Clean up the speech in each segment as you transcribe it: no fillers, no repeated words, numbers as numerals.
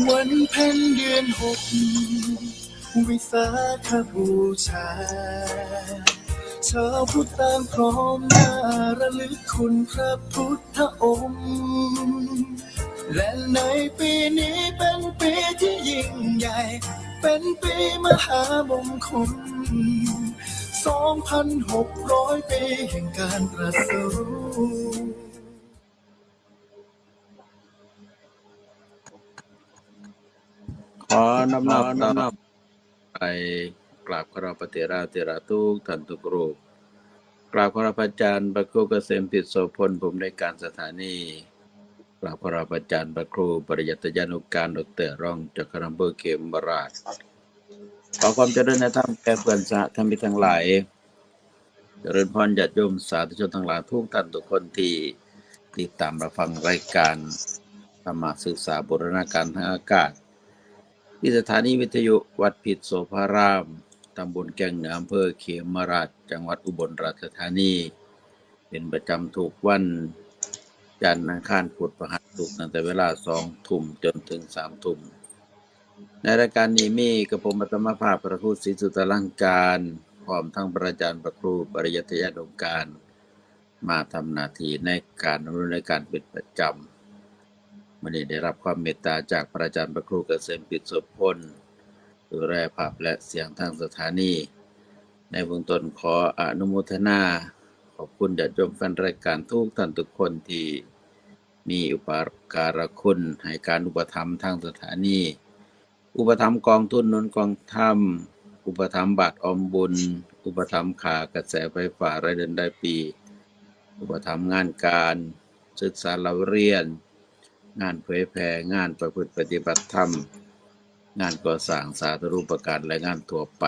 วันเพ็ญเดือน6วิสาขบูชาชาวพุทธต่างพร้อมหน้าระลึกคุณพระพุทธองค์และในปีนี้เป็นปีที่ยิ่งใหญ่เป็นปีมหามงคล2,600 ปีแห่งการตรัสรู้ขอน้อมรับไปกราบขอรับพระเถระเถระทุกท่านทุกรูปกราบขอรับอาจารย์พระครูเกษมพิตรโสพลผู้อำนวยการสถานีกราบขอรับอาจารย์พระครูปริยัติยานุการดร.รองจักรอำเภอเขมราชขอความเจริญในธรรมแก่เพื่อนสาธมิกทั้งหลายเจริญพรญาติโยมสาธุชนทั้งหลายทุกท่านทุกคนที่ติดตามรับฟังรายการธรรมศึกษาบูรณาการทางอากาศที่สถานีวิทยุวัดพิตรโสภารามตำบลแก่งเหนืออำเภอเขมราชจังหวัดอุบลราชธานีเป็นประจำทุกวันจันทร์อังคารพุธพฤหัสศุกร์ตั้งแต่เวลา 20:00 นจนถึง 3:00 นในรายการนี้มีกระผมอัตมภาพพระครูศรีสุตลังการพร้อมทั้งพระอาจารย์พระครูปริยัติยานุการมาทำหน้าที่ในการดำเนินรายการเป็นประจำวันนี้ได้รับความเมตตาจากพระอาจารย์พระครูเกษมพิตรโสพลดูแลภาพและเสียงทางสถานีในเบื้องต้นขออนุโมทนาขอบคุณญาติโยมแฟนรายการทุกท่านทุกคนที่มีอุปการะคุณให้การอุปถัมภ์ทางสถานีอุปถัมภ์กองทุนหนุนกองธรรมอุปถัมภ์บัตรออมบุญอุปถัมภ์ค่ากระแสไฟฟ้ารายเดือนรายปีอุปถัมภ์งานการศึกษาเล่าเรียนงานเผยแผ่งานประพฤติปฏิบัติธรรมงานก่อสร้างสาธารณูปการและงานทั่วไป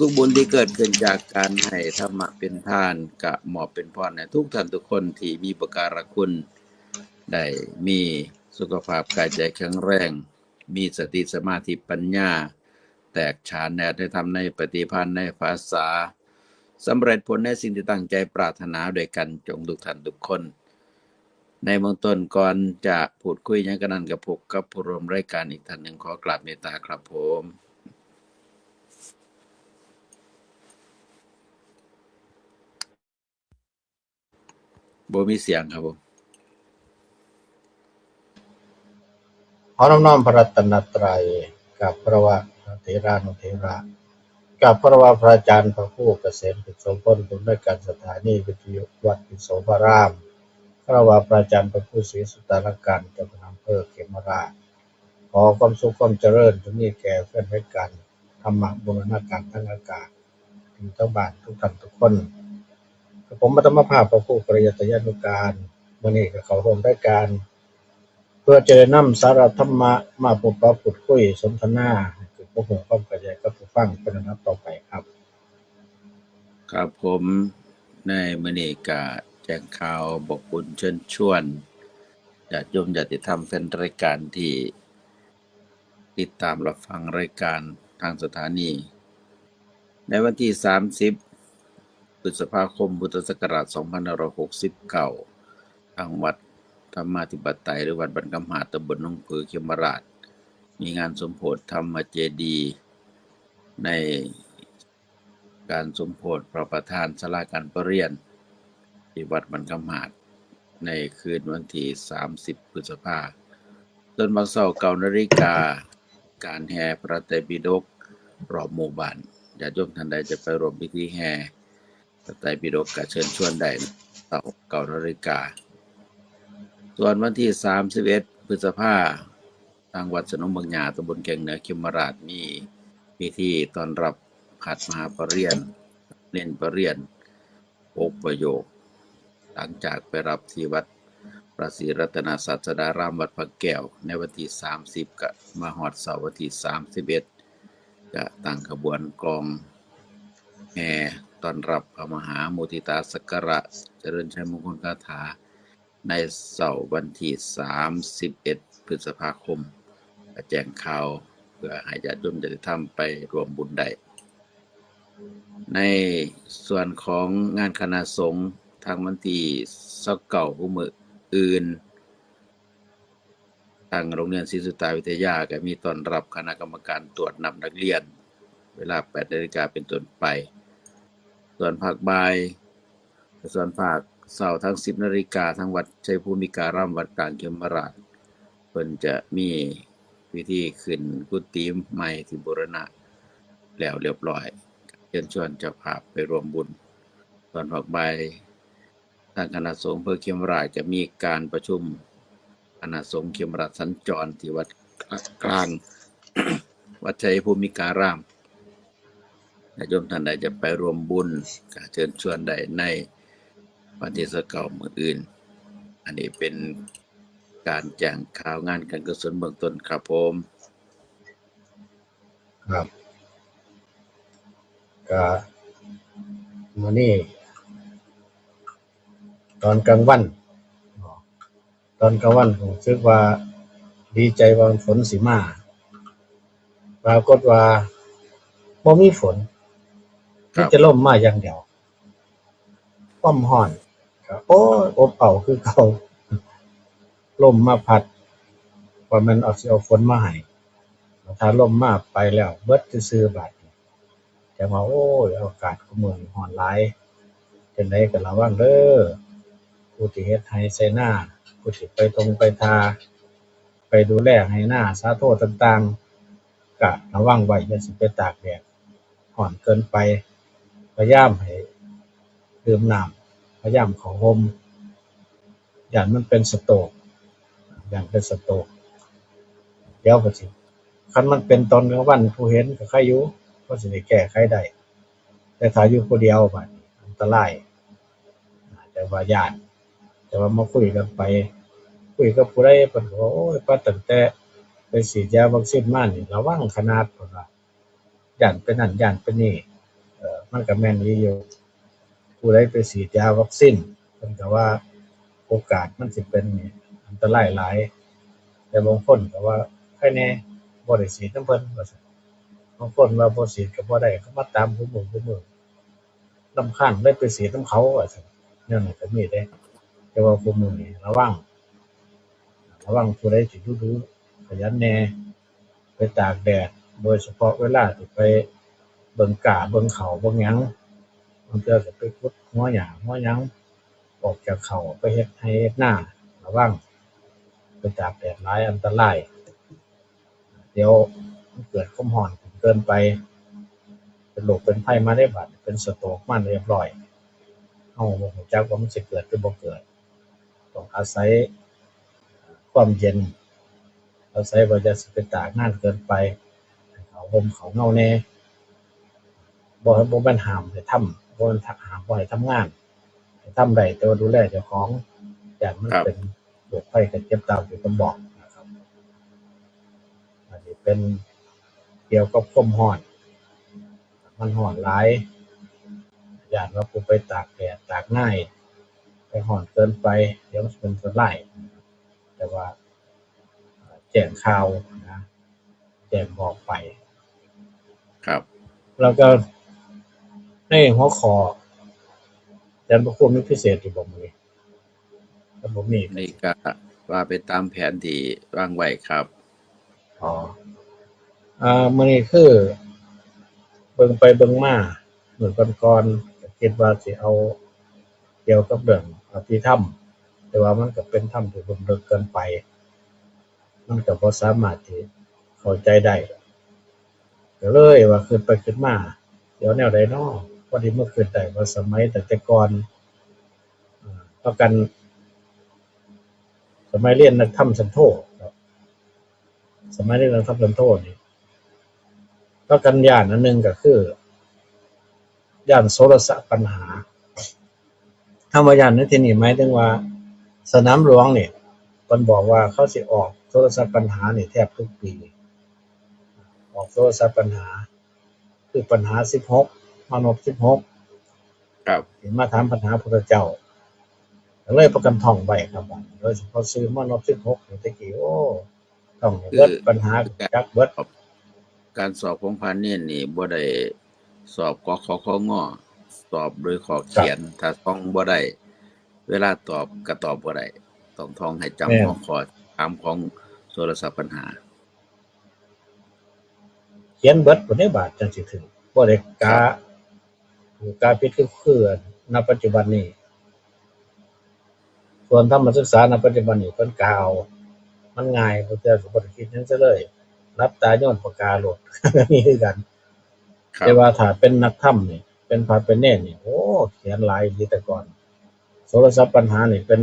ทุกๆบุญที่เกิดขึ้นจากการให้ธรรมะเป็นทานกะมอบเป็นพรให้ทุกท่านทุกคนที่มีอุปการะคุณได้มีสุขภาพกายใจแข็งแรงมีสติสมาธิปัญญาแตกฉานในธรรมในปฏิภาณในภาษาสำเร็จผลในสิ่งที่ตั้งใจปรารถนาด้วยกันจงทุกท่านทุกคนในเบื้องต้นก่อนจะพูดคุยอย่างกันนั้นกับผมกับผู้ร่วมรายการอีกท่านหนึ่งขอกราบเมตตาครับผมบ่มีเสียงครับผมขอน้อมพระรัตนตรัยกับพระวะเถรานุเถระกับพระวะพระอาจารย์พระครูเกษมพิตรโสพลผู้อำนวยการสถานีวิทยุวัดพิตรโสภารามพระวะพระอาจารย์พระครูศรีสุตลังการเจ้าคณะอำเภอเขมราชขอความสุขความเจริญจงมีแก่แฟนรายการธรรมะบูรณาการทางอากาศถึงเจ้าบ้านทุกท่านทุกคนผมอัตมภาพพระครูปริยัติยานุการวันนี้ก็เข้าร่วมรายการเพื่อจะได้นำสาระธรรมะมาพบปะพูดคุยสนทนาคือพวกผมความเข้าใจกับผู้ฟังเป็นลำดับต่อไปครับครับผมในมื้อนี้ก็แจ้งข่าวบอกบุญเชิญชวนญาติโยมญาติธรรมแฟนรายการที่ติดตามรับฟังรายการทางสถานีในวันที่30พฤษภาคมพุทธศักราช2569ทางวัดธรรมาธิปไตยหรือวัดบรรกำหาดตำบลหนองผือเขมราชมีงานสมโภชธรรมเจดีย์ในการสมโภชพระประธานศาลาการประเรียนที่วัดบรรกำหาดในคืนวันที่30พฤษภาคมต้นบักเช้า9 นาฬิกาการแห่พระไตรปิฎกรอบหมู่บ้านญาติโยมท่านใดจะไปร่วมพิธีแห่พระไตรปิฎกก็เชิญชวนได้เช้า9 นาฬิกาส่วนวันที่31พฤษภาคมทางวัดสนมบางหญ้าตำบลแก่งเหนือเขมราชมีพิธีต้อนรับขัดมหาปริญญาเน้นปริญญา6 ประโยคหลังจากไปรับที่วัดพระศรีรัตนศาสดารามวัดพระแก้วในวันที่30ก็มาฮอดเสาร์วันที่31ก็ตั้งขบวนกลองแห่ต้อนรับพระมหามุทิตาสักการะเจริญชัยมงคลคาถาในเสาร์วันที่31พฤษภาคมแจ้งข่าวเพื่อให้ญาติโยมญาติธรรมไปร่วมบุญได้ในส่วนของงานคณะสงฆ์ทางวันที่29มื้ออื่น ทางโรงเรียนศรีสุตาวิทยาก็มีต้อนรับคณะกรรมการตรวจนับนักเรียนเวลา 8 นาฬิกาเป็นต้นไปส่วนภาคบ่ายส่วนภาคเช้าทั้ง 10 นาฬิกาทางวัดชัยภูมิการามวัดกลางเขมราชเพิ่นจะมีพิธีขึ้นกุฏิใหม่ที่บูรณะแล้วเรียบร้อยเชิญชวนเจ้าภาพไปร่วมบุญตอนภาคบ่ายทางคณะสงฆ์อำเภอเขมราชจะมีการประชุมคณะสงฆ์เขมราชสัญจรที่วัดกลาง วัดชัยภูมิการามญาติโยมท่านใดจะไปร่วมบุญก็เชิญชวนได้ในวันที่19มื้ออื่นอันนี้เป็นการแจ้งข่าวงานการกุศลเบื้องต้นครับผม ครับก็มื้อนี้ตอนกลางวันผมรู้สึกว่าดีใจว่าฝนสิมาปรากฏว่าบ่มีฝนมีแต่ลมมาอย่างเดียวความร้อนก็โอ้ยอบอ้าวคือเก่าลมมาพัดว่ามันเอาสิเอาฝนมาให้ถ้าลมมาไปแล้วเบิดซื่อๆบัดนี้แต่ว่าโอ้ยอากาศก็มื้อนี้ร้อนหลายจังได๋ก็ระวังเด้อผู้ที่เฮ็ดไร่ไถนาผู้ที่ไปทงไปทาไปดูแลไร่นาสาโทต่างๆก็ระวังไว้อย่าสิไปตากแดดร้อนเกินไปพยายามให้ดื่มน้ำพยายามเข้าร่มย้านมันเป็นสโตรกย้านเป็นสโตรกเดี๋ยวก็สิคันมันเป็นตอนกลางวันผู้เห็นก็ใครอยู่ก็สิได้แก้ไขได้แต่ถ้าอยู่ผู้เดียวบัดนี้อันตรายแต่ว่าย้านแต่ว่ามาคุยกันไปคุยกับผู้ใดเพิ่นก็ว่าโอ้ยว่าตั้งแต่ไปฉีดยาวัคซีนมานี่ระวังขนาดเพิ่นว่าย้านเป็นนั่นย้านเป็นนี่มันก็แม่นอีอยู่ผู้ใดไปฉีดยาวัคซีนเพิ่นก็ว่าโอกาสมันสิเป็นนี่อันตรายหลายแต่บางคนก็ว่าใครแน่บ่ได้ฉีดนำเพิ่นว่าซั่นบางคนว่าบ่ฉีดก็บ่ได้เขามาตามคุมื้อรำคาญเลยไปฉีดนำเขาว่าซั่นแนวนั้นก็มีเด้แต่ว่าคุมื้อนี้ระวังผู้ใดสิดูๆขยันแหน่ไปตากแดดโดยเฉพาะเวลาที่ไปเบิ่งกาเบิ่งข้าวเบิ่งหยังบางเทื่อก็ไปขุดหัวหญ้าหัวหยังออกจากเขาไปเฮ็ดไร่เฮ็ดนาระวังไปตากแดดหลายอันตรายเดี๋ยวมันเกิดความร้อนเกินไปเป็นโรคเป็นภัยมาได้บัดเป็นสโตรกมาเรียบร้อยเฮาบ่รู้จักว่ามันสิเกิดหรือบ่เกิดต้องอาศัยความเย็นอาศัยว่าอย่าสิไปตากนานเกินไปให้เข้าร่มเข้าเงาแหน่บ่แม่นห้ามให้ทำบ่แม่นห้ามบ่ให้ทำงานให้ทำได้แต่ว่าดูแลเจ้าของย้านมันเป็นโรคภัยไข้เจ็บตามที่เพิ่นบอกนะครับอันนี้เป็นเกี่ยวกับความร้อนมันร้อนหลายย้านว่าผู้ไปตากแดดตากหน้าไปร้อนเกินไปเดี๋ยวมันสิเป็นอันตรายแต่ว่าแจ้งข่าวนะแจ้งบอกไป ครับ แล้วก็ในหัวข้ออาจารย์พระครูมีพิเศษอยู่บ่มื้อนี้ถ้าบ่มีก็ นี่ก็ว่าไปตามแผนที่วางไว้ครับ อ๋อมื้อนี้คือเบิ่งไปเบิ่งมามื้อก่อนๆก็คิดว่าสิเอาเกี่ยวกับเรื่องอภิธรรมแต่ว่ามันก็เป็นธรรมที่ลึกเกินไปมันก็บ่สามารถที่เข้าใจได้ก็เลยว่าคิดไปคิดมาเดี๋ยวแนวใดน้อพอดีมาคิดได้ว่าสมัยแต่ก่อนพากันสมัยเรียนนักธรรมสันโธครับสมัยเรียนนักธรรมสันโธนี่พากันย้านอันหนึงก็คือย้านโสรสปัญหาคำว่าย้านในที่นี้หมายถึงว่าสนามหลวงนี่เพิ่นบอกว่าเขาสิออกโสรสปัญหานี่แทบทุกปีออกโสรสปัญหาคือปัญหา16มานพ16ครับ ที่มาถามปัญหาพุทธเจ้าก็เลยประกันท่องไว้ครับว่าโดยเฉพาะชื่อมานพ16นี่แต่กี้โอ้ต้องให้เบิดปัญหาจักเบิด การสอบของพาเนียนนี่บ่ได้สอบกขคงสอบโดยข้อเขียนถ้าท่องบ่ได้เวลาตอบก็ตอบบ่ได้ต้องท่องให้จำหัวข้อถามของโส ทรศัพท์ปัญหา เขียนเบิดบ่ได้บาทจังสิถึงบ่ได้กาพิดคือณปัจจุบันนี้ส่วนธรรมศึกษาณปัจจุบันนี้เพิ่นกาวมันง่ายบ่เทื่อก็บ่ได้คิดหยังซะเลยรับตาย้อนปากกาโลด นี่คือกัน ครั แต่ บ ว่าถ้าเป็นนักธรรมนี่เป็นพระเป็นเณรนี่โอ้เขียนหลายดีแต่ก่อนโทรศัพท์ปัญหานี่เป็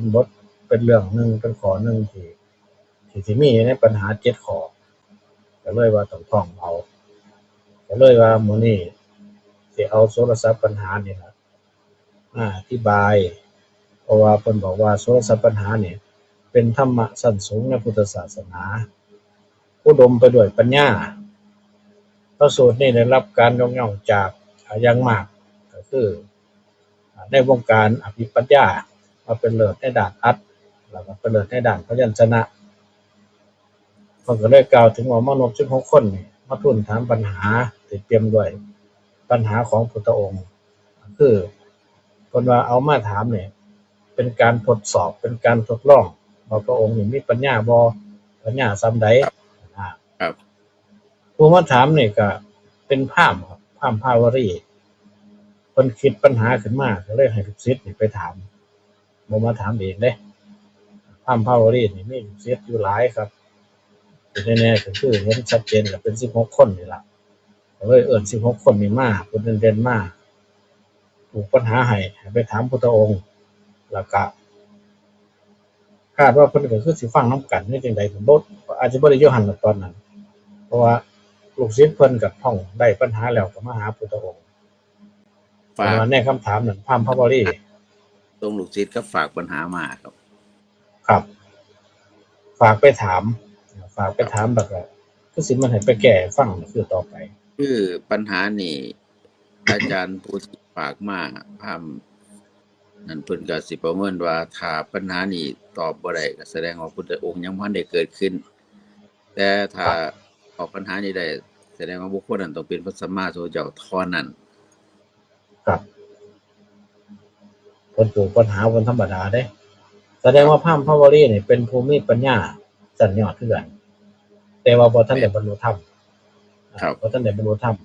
นบทเป็นเรื่องหนึงเป็นข้อหนึงที่สิมีในปัญหา7ข้อก็เลยว่าต้องท่องเอาก็เลยว่ามื้อนี้สิเอาโทรศัพท์ปัญหานี่ล่ะมาอธิบายเพราะว่าเพิ่นบอกว่าโทรศัพท์ปัญหานี่เป็นธรรมะชั้นสูงในพุทธศาสนาอุดมไปด้วยปัญญาพระสูตรนี้ได้รับการยกย่องจากอย่างมากก็คือในวงการอภิปรัชญาว่าเป็นเลิศในด้านอัตถ์แล้วก็เป็นเลิศในด้านพยัญชนะเพิ่นก็เลยกล่าวถึงว่ามนุษย์16คนนี่มาทูลถามปัญหาที่เตรียมด้วยปัญหาของพุทธองค์คือเพิ่นว่าเอามาถามนี่เป็นการทดสอบเป็นการทดลองว่าพระองค์นี่มีปัญญาบ่ปัญญาส่ำใด ครับ ผู้มาถามนี่ก็เป็นพราหมณ์ครับพราหมณ์ภาวรีเพิ่นคิดปัญหาขึ้นมาก็เลยให้ลูกศิษย์นี่ไปถามบ่มาถามเองเด้พราหมณ์ภาวรีนี่มีลูกศิษย์อยู่หลายครับที่แน่ๆก็คือเห็นชัดเจนก็เป็น16คนนี่ล่ะก็เลยเอิ้น16คนนี่มาผู้เด่นๆมาปลูกปัญหาให้ไปถามพุทธองค์แล้วก็คาดว่าเพิ่นก็คือสิฟังนำกันนี่จังได๋ก็บ่อาจจะบ่ได้อยู่หั่นล่ะตอนนั้นเพราะว่าลูกศิษย์เพิ่นก็ท่องได้ปัญหาแล้วก็มาหาพุทธองค์ ฝาก ในคำถามนั้นพราหมณ์ภาวรี ตรงลูกศิษย์ก็ฝากปัญหามาครับ ครับ ฝากไปถามแล้วก็คือสิมันให้ไปแก้ฟังคือต่อไป คือปัญหานี่ อาจารย์ผู้ที่ฝากมาพามนั่นเพิ่นก็สิประเมินว่าถ้าปัญหานี้ตอบบ่ได้ก็แสดงว่าพุทธองค์ยังบ่ทันได้เกิดขึ้น แต่ถ้าตอบปัญหานี้ได้แสดงว่าบุคคลนั้นต้องเป็นพระสัมมาสัมพุทธเจ้าเท่านั้น ครับเพิ่นปลูกปัญหาบนธรรมดาเด้แสดงว่าพราหมณ์ภาวรีนี่เป็นผู้มีปัญญาชั้นยอดคือกันแต่ว่าบ่ทันได้บรรลุธรรม ครับ บ่ทันได้บรรลุธรรม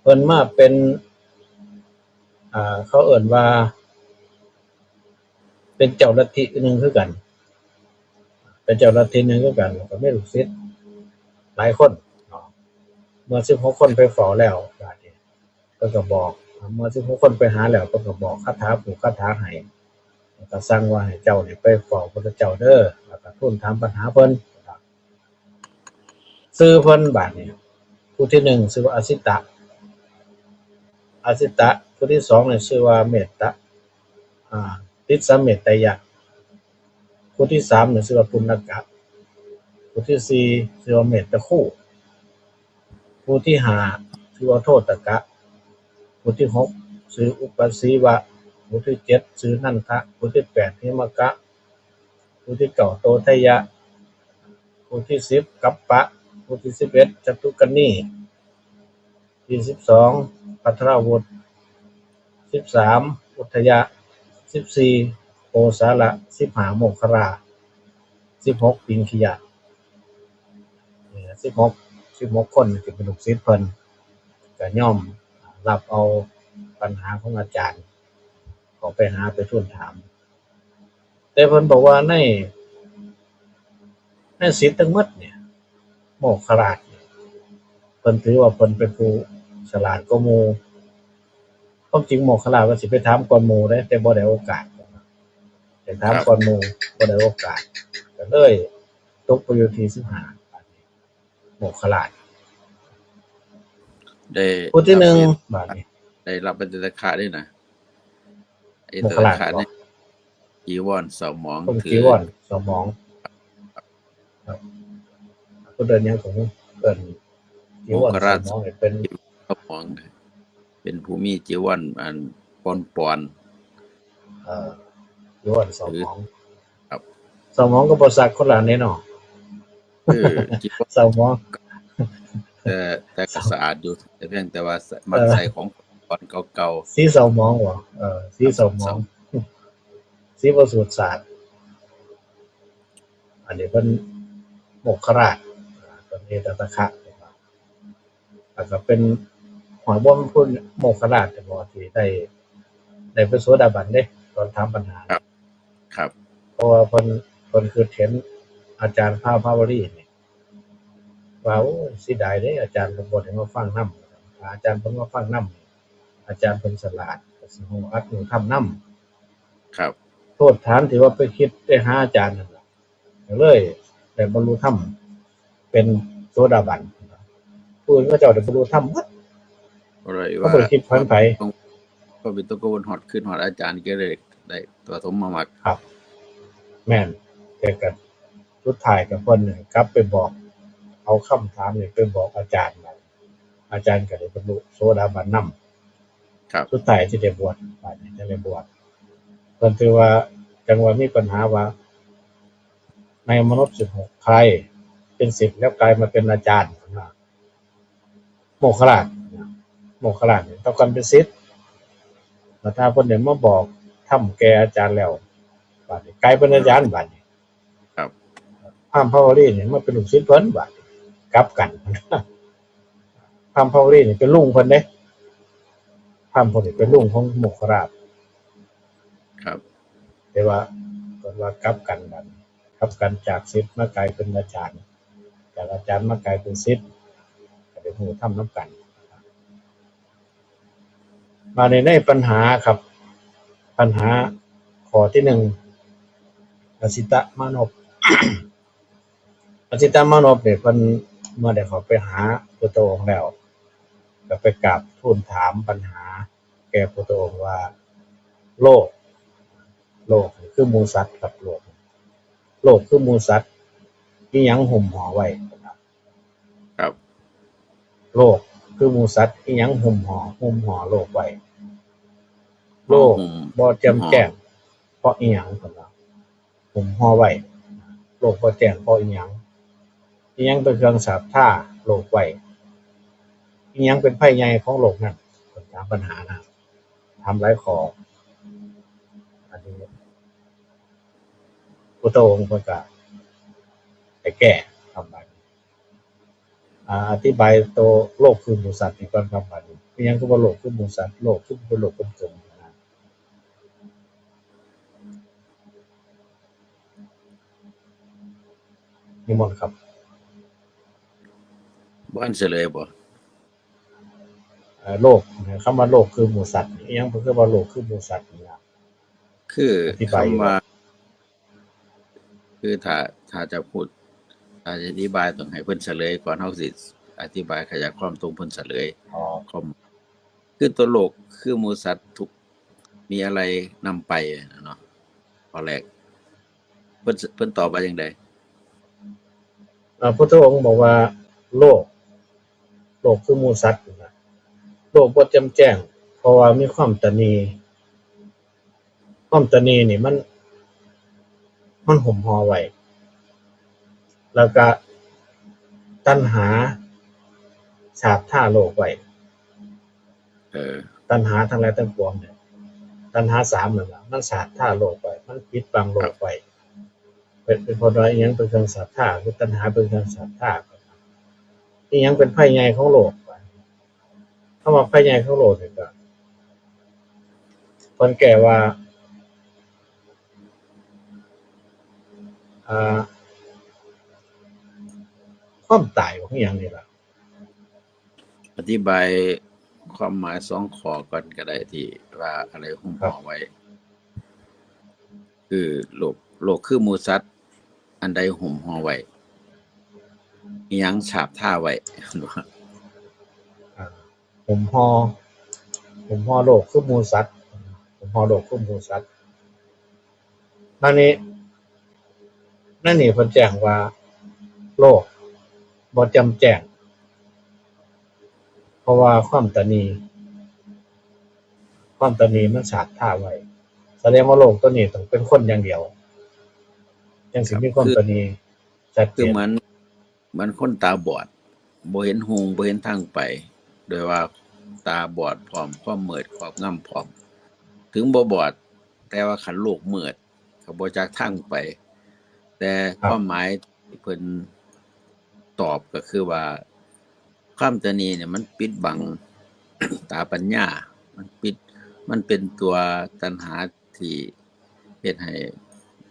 เพิ่นมาเป็นเขาเอิ้นว่าเป็นเจ้าลัทธิหนึงคือกันเป็นเจ้าลัทธิหนึงคือกันแล้วก็มีลูกศิษย์หลายคนเนาะเมื่อ16คนไปเฝ้าแล้วบาดนี้เพิ่นก็บอกเมื่อ16คนไปหาแล้วเพิ่นก็บอกคาถาปลูกคาถาให้แล้วก็สั่งว่าให้เจ้านี่ไปเฝ้าพระพุทธเจ้าเด้อแล้วก็ทูลถามปัญหาเพิ่นชื่อเพิ่นบาดนี้ผู้ที่1ชื่อว่าอสิตะผู้ที่2นี่ชื่อว่าเมตตะติสสะเมตไตยะผู้ที่3นี่ชื่อว่าปุณณกะผู้ที่4ชื่อว่าเมตตะคู่ผู้ที่5ชื่อว่าโทตกะผู้ที่6ชื่ออุปสีวะผู้ที่7ชื่อนันทะผู้ที่8หิมกะผู้ที่9โตทัยยะผู้ที่10กัปปะผู้ที่11จตุกนีที่12ปัทรวุฒ13อุทยะ14โอสาละ15โมคครา16ปิงคิยะ16คนที่เป็นลูกศิษย์เพิ่นก็ย่อมรับเอาปัญหาของอาจารย์ขอไปหาไปทูลถามแต่เพิ่นบอกว่าในศิษย์ทั้งหมดเนี่ยโมคคราชเพิ่นถือว่าเพิ่นเป็นผู้ฉลาดกว่าหมู่ความจริงโมคคราชว่าสิไปถามก่อนหมู่เด้แต่บ่ได้โอกาสแต่ถามก่อนหมู่บ่ได้โอกาสก็เลยตกไปอยู่ที่15บาดนี้โมคคราช ได้ ผู้ที่1บาดนี้ ได้รับเป็นตะคะด้วยนะไอ้ โมค ตะ คราช คะ บ่ นี่จีวรสมอง ต้อง ถื จี อ วรสมองครับผู้เดินยังของเอิ้นจีวรสมองนี่เป็น สมองเป็นผู้มีจีวรอันปอน จีวรสมอง ครับ สมองก็บ่ซักคนละแน่เนาะ คือจีวร สมอง แต่ก็สะอาดอยู่แต่เพียงแต่ว่ามักใส่ของก่อนเก่า สีสมองบ่สีสมองสีบ่สูดสาด อันนี้เพิ่นโมกขราชตอนนี้ตตะคะแล้วก็เป็นหอยบ่มพุ่นโมกขราชแต่บ่ที่ได้เป็นโสดาบันเด้ตอนถามปัญหาครับครับเพราะว่าเพิ่นคือเห็นอาจารย์ภาวรีนี่ว่าโอ้เสียดายเด้อาจารย์เพิ่นบ่ได้มาฟังนำถ้าอาจารย์เพิ่นมาฟังนำอาจารย์เพิ่นฉลาดก็สิฮู้อัดฮู้ทำนำครับโทษฐานที่ว่าไปคิดไปหาอาจารย์นั่นล่ะก็เลยได้บรรลุธรรมเป็นโสดาบันผู้อื่นเขาเจ้าได้บรรลุธรรมหมดอะไรเขาว่าบ่ได้คิดพันไผก็เป็นตัวกวนฮอดขึ้นฮอดอาจารย์ก็เลยได้ตัวสมมามักครับแม่นแต่ก็สุดท้ายก็เพิ่นนี่กลับไปบอกเอาคำถามนี่ไปบอกอาจารย์นั่นอาจารย์ก็ได้บรรลุโสดาบันนำครับสุดท้ายสิได้บวชบัดนี้จะได้บวชเพิ่นถือว่าจังว่ามีปัญหาว่าในมนุษย์16ใครเป็นศิษย์แล้วกลายมาเป็นอาจารย์โมคคลาชโมคคลาชนี่ต้องการเป็นศิษย์แล้วถ้าเพิ่นได้มาบอกทำแก่อาจารย์แล้วบัดนี้กลายเป็นอาจารย์บัดนี้ครับพราหมณ์ภาวรีนี่มาเป็นลูกศิษย์เพิ่นบัดนี้กลับกันพราหมณ์ภาวรีนี่เป็นลุงเพิ่นเด้พราหมณ์เพิ่นนี่เป็นลุงของโมคคลาชครับแต่ว่าเพิ่นว่ากลับกันบัดนี้กลับกันจากศิษย์มากลายเป็นอาจารย์จากอาจารย์มากลายเป็นศิษย์ก็ได้ฮู้ธรรมนำกันมาในปัญหาครับปัญหาข้อที่1อสิตมานพ อสิตมานพเนี่ยเพิ่นเมื่อได้เข้าไปหาพุทธองค์แล้วก็ไปกราบทูลถามปัญหาแก่พุทธองค์ว่าโลกคือหมู่สัตว์ครับโลกคือหมู่สัตว์อิหยังหุ้มห่อไว้ครับโลกคือหมู่สัตว์อิหยังหุ้มห่อโลกไว้โลกบ่แจ่มแจ้งเพราะอิหยังพุ่นว่าหุ้มห่อไว้โลกบ่แจ้งเพราะอิหยังเป็นเครื่องฉาบท่าโลกไว้อิหยังเป็นภัยใหญ่ของโลกนั้นเพิ่นถามปัญหานะถามหลายข้ออันนี้พุทธองค์เพิ่นก็ได้แก้ครับบัดนี้อธิบายตัวโลกคือหมู่สัตว์นี่ก่อนครับบัดนี้อิหยังคือว่าโลกคือหมู่สัตว์โลกคือเป็นโลกกลมๆนะนิมนต์ครับบ้านเฉลยบ่โลกคำว่าโลกคือหมู่สัตว์อิหยังเพิ่นคือว่าโลกคือหมู่สัตว์นี่ล่ะคืออธิบายคำว่าคือถ้าจะพูดอธิบายต้องให้เพิ่นเฉลยก่อนเฮาสิอธิบายขยายความตรงเพิ่นเฉลยความคือตัวโลกคือหมู่สัตว์ทุกมีอะไรนำไปเนาะข้อแรกเพิ่นตอบว่าจังได๋พุทธองค์บอกว่าโลกคือหมู่สัตว์นะโลกบ่แจ่มแจ้งเพราะว่ามีความตณีนี่มันหุ้มห่อไว้แล้วก็ตัณหาฉาบท่าโลกไว้ตัณหาทั้งหลายทั้งปวงเนี่ยตัณหา3นั่นล่ะมันฉาบท่าโลกไว้มันปิดบังโลกไว้เป็นเพราะว่าอิหยังเป็นเครื่องฉาบท่าคือตัณหาเป็นเครื่องฉาบท่าอิหยังเป็นภัยใหญ่ของโลกคำว่าภัยใหญ่ของโลกนี่ก็เพิ่นแก้ว่าความตายของอิหยังนี่ล่ะอธิบายความหมาย2ข้อก่อนก็ได้ที่ว่าอะไรหุ้มห่อไว้คือโลกคือหมู่สัตว์อันใดหุ้มห่อไว้อิหยังฉาบท่าไว้หุ้มห่อโลกคือหมู่สัตว์หุ้มห่อโลกคือหมู่สัตว์บัดนี้นั่นนี่เพิ่นแจ้งว่าโลกบ่แจ่มแจ้งเพราะว่าความตณีมันฉาบท่าไว้แสดงว่าโลกตัวนี้ต้องเป็นคนอย่างเดียวจังสิมีความตณีชัดเจคือน มันคนตาบอดบ่เห็นหงบ่เห็นทางไปโดยว่าตาบอดพร้อมความมืดครอบงำพร้อมถึงบ่บอดแต่ว่าคันโลกมืดก็บ่จักทางไป แต่ความหมายที่เพิ่นตอบก็คือว่าความตนีเนี่ยมันปิดบัง ตาปัญญามันเป็นตัวตัณหาที่เฮ็ดให้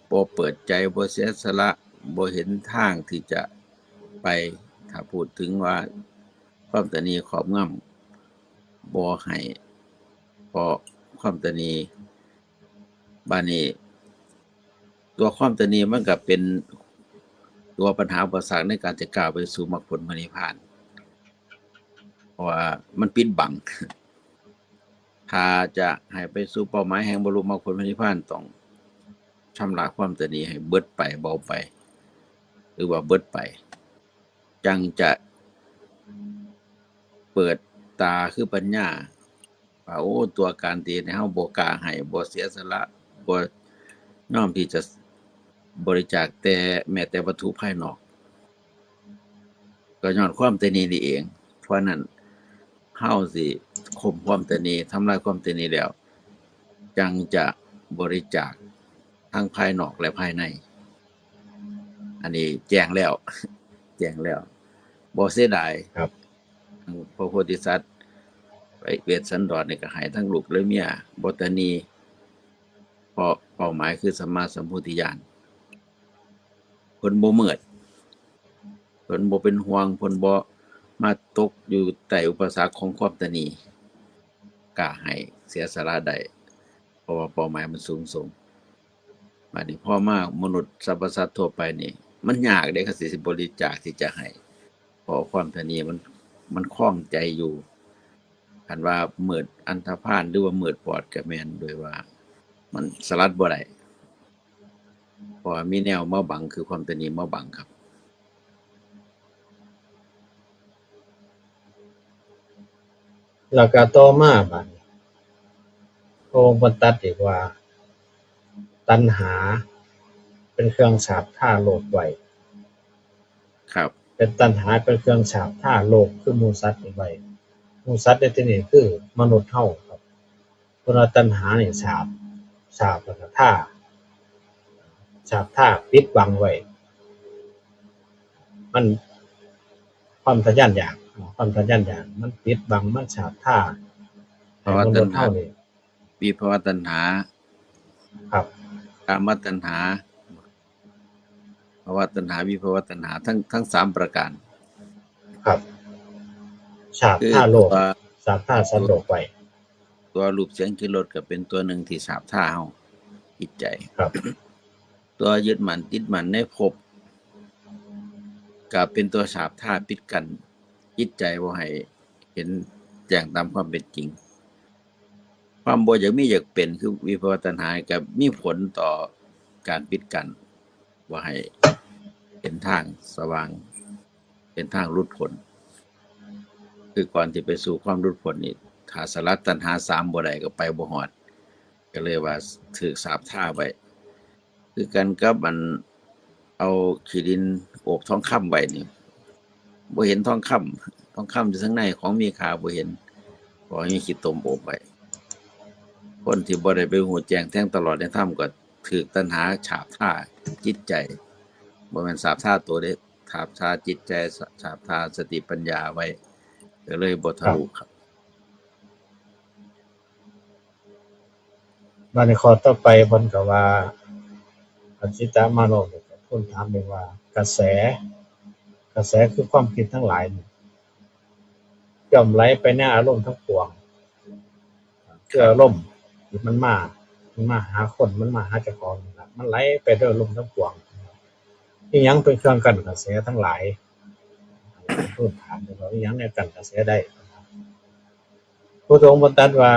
บ่เปิดใจบ่เสียสละบ่เห็นทางที่จะไปถ้าพูดถึงว่าความตนีครอบงำบ่ให้เพราะความตนีบัดนี้ตัวความตนีมันก็เป็นตัวปัญหาอุปสรรคในการจะก้าวไปสู่มรรคผลพระนิพพานเพราะว่ามันปิดบัง ถ้าจะให้ไปสู่เป้าหมายแห่งบรรลุมรรคผลพระนิพพานต้องชำระความตนีให้เบิดไปเบาไปหรือว่าเบิดไปจังจะเปิดตาคือปัญญาว่าโอ้ตัวการตีในเฮาบ่กล้าให้บ่เสียสละบ่น้อมที่จะบริจาคแต่แม้แต่วัตถุภายนอกก็ย้อนความตนีนี่เองเพราะนั้นเฮาสิข่มความตนีทำลายความตนีแล้วจังจะบริจาคทั้งภายนอกและภายในอันนี้แจ้งแล้ว แจ้งแล้วบ่เสียดาย ครับ พระโพธิสัตว์ไปเวทสันดรนี่ก็ให้ทั้งลูกและเมียบ่ตนีเพราะเป้าหมายคือสัมมาสัมโพธิญาณเพิ่นบ่มืดเพิ่นบ่เป็นห่วงเพิ่นบ่มาตกอยู่ใต้อุปสรรคของความตนีกล้าให้เสียสละได้เพราะว่าเป้าหมายมันสูงส่งบัดนี้พอมามนุษย์สรรพสัตว์ทั่วไปนี่มันยากเด้ก็สิบริจาคที่จะให้เพราะความตนีมันคล้องใจอยู่คันว่ามืดอันธพาลหรือว่ามืดปอดก็แม่นโดยว่ามันสลัดบ่ได้เพราะว่ามีแนวมาบังคือความตนีมาบังครับ แล้วก็ต่อมาบัดนี้พระองค์ตรัสอีกว่า ตัณหาเป็นเครื่องฉาบท่าโลกไว้ ครับ เป็นตัณหาเป็นเครื่องฉาบท่าโลกคือหมู่สัตว์นี่ไว้หมู่สัตว์ในที่นี้คือมนุษย์เฮาครับเพราะว่าตัณหานี่ฉาบแล้วก็ท่าปิดบังไว้ มันความทะยานอยากมันปิดบังมันฉาบท่า เพราะว่า ให้ม ตั นุ ณ ษย์ หา เฮานี่ วิภวตัณหา ครับ กามตัณหาภวตัณหาวิภวตัณหาทั้งสามประการ ครับฉาบ คือ ท่าโลก ตัว ฉาบท่าสัตว์โลกไว้ ตัวรูปเสียงกลิ่นรสก็เป็นตัวหนึ่งที่สาบท่าเฮาจิตใจ ครับ ตัวยึดมั่นติดมั่นในภพก็เป็นตัวสาบท่าปิดกันจิตใจบ่ให้เห็นแจ้งตามความเป็นจริง ความบ่อยากมีอยากเป็นคือวิภวตัณหาก็มีผลต่อการปิดกันว่าให้เห็นทางสว่างเป็นทางหลุดพ้นคือก่อนที่ไปสู่ความหลุดพ้นนี่ถ้าสลัดตัณหา3บ่ได้ก็ไปบ่ฮอดก็เลยว่าถูกสาปท่าไว้คือกันกับมันเอาขี้ดินโอบทองคำไว้นี่บ่เห็นทองคำอยู่ข้างในของมีค่าบ่เห็นเพราะมีขี้ตมโอบไว้คนที่บ่ได้ไปหูแจ้งแทงตลอดในถ้ำก็ถูกตัณหาฉาบท่าจิตใจบ่แม่นสาบท่าตัวเด้ฉาบท่าจิตใจฉาบท่าสติปัญญาไว้ก็เลยบ่ทะลุครับ มาในข้อต่อไปเพิ่นก็ว่าอจิตตมโนเนี่ยเพิ่นถามเลยว่ากระแสคือความคิดทั้งหลายนี่ย่อมไหลไปในอารมณ์ทั้งปวงคืออารมณ์ที่มันมาหาคนมันมาหาเจ้าของนี่ล่ะมันไหลไปด้วยอารมณ์ทั้งปวงอีหยังเป็นเครื่องกั้นกระแสทั้งหลายเพิ่นถามเลยว่าอีหยังเนี่ยกั้นกระแสได้พระองค์ตรัสว่า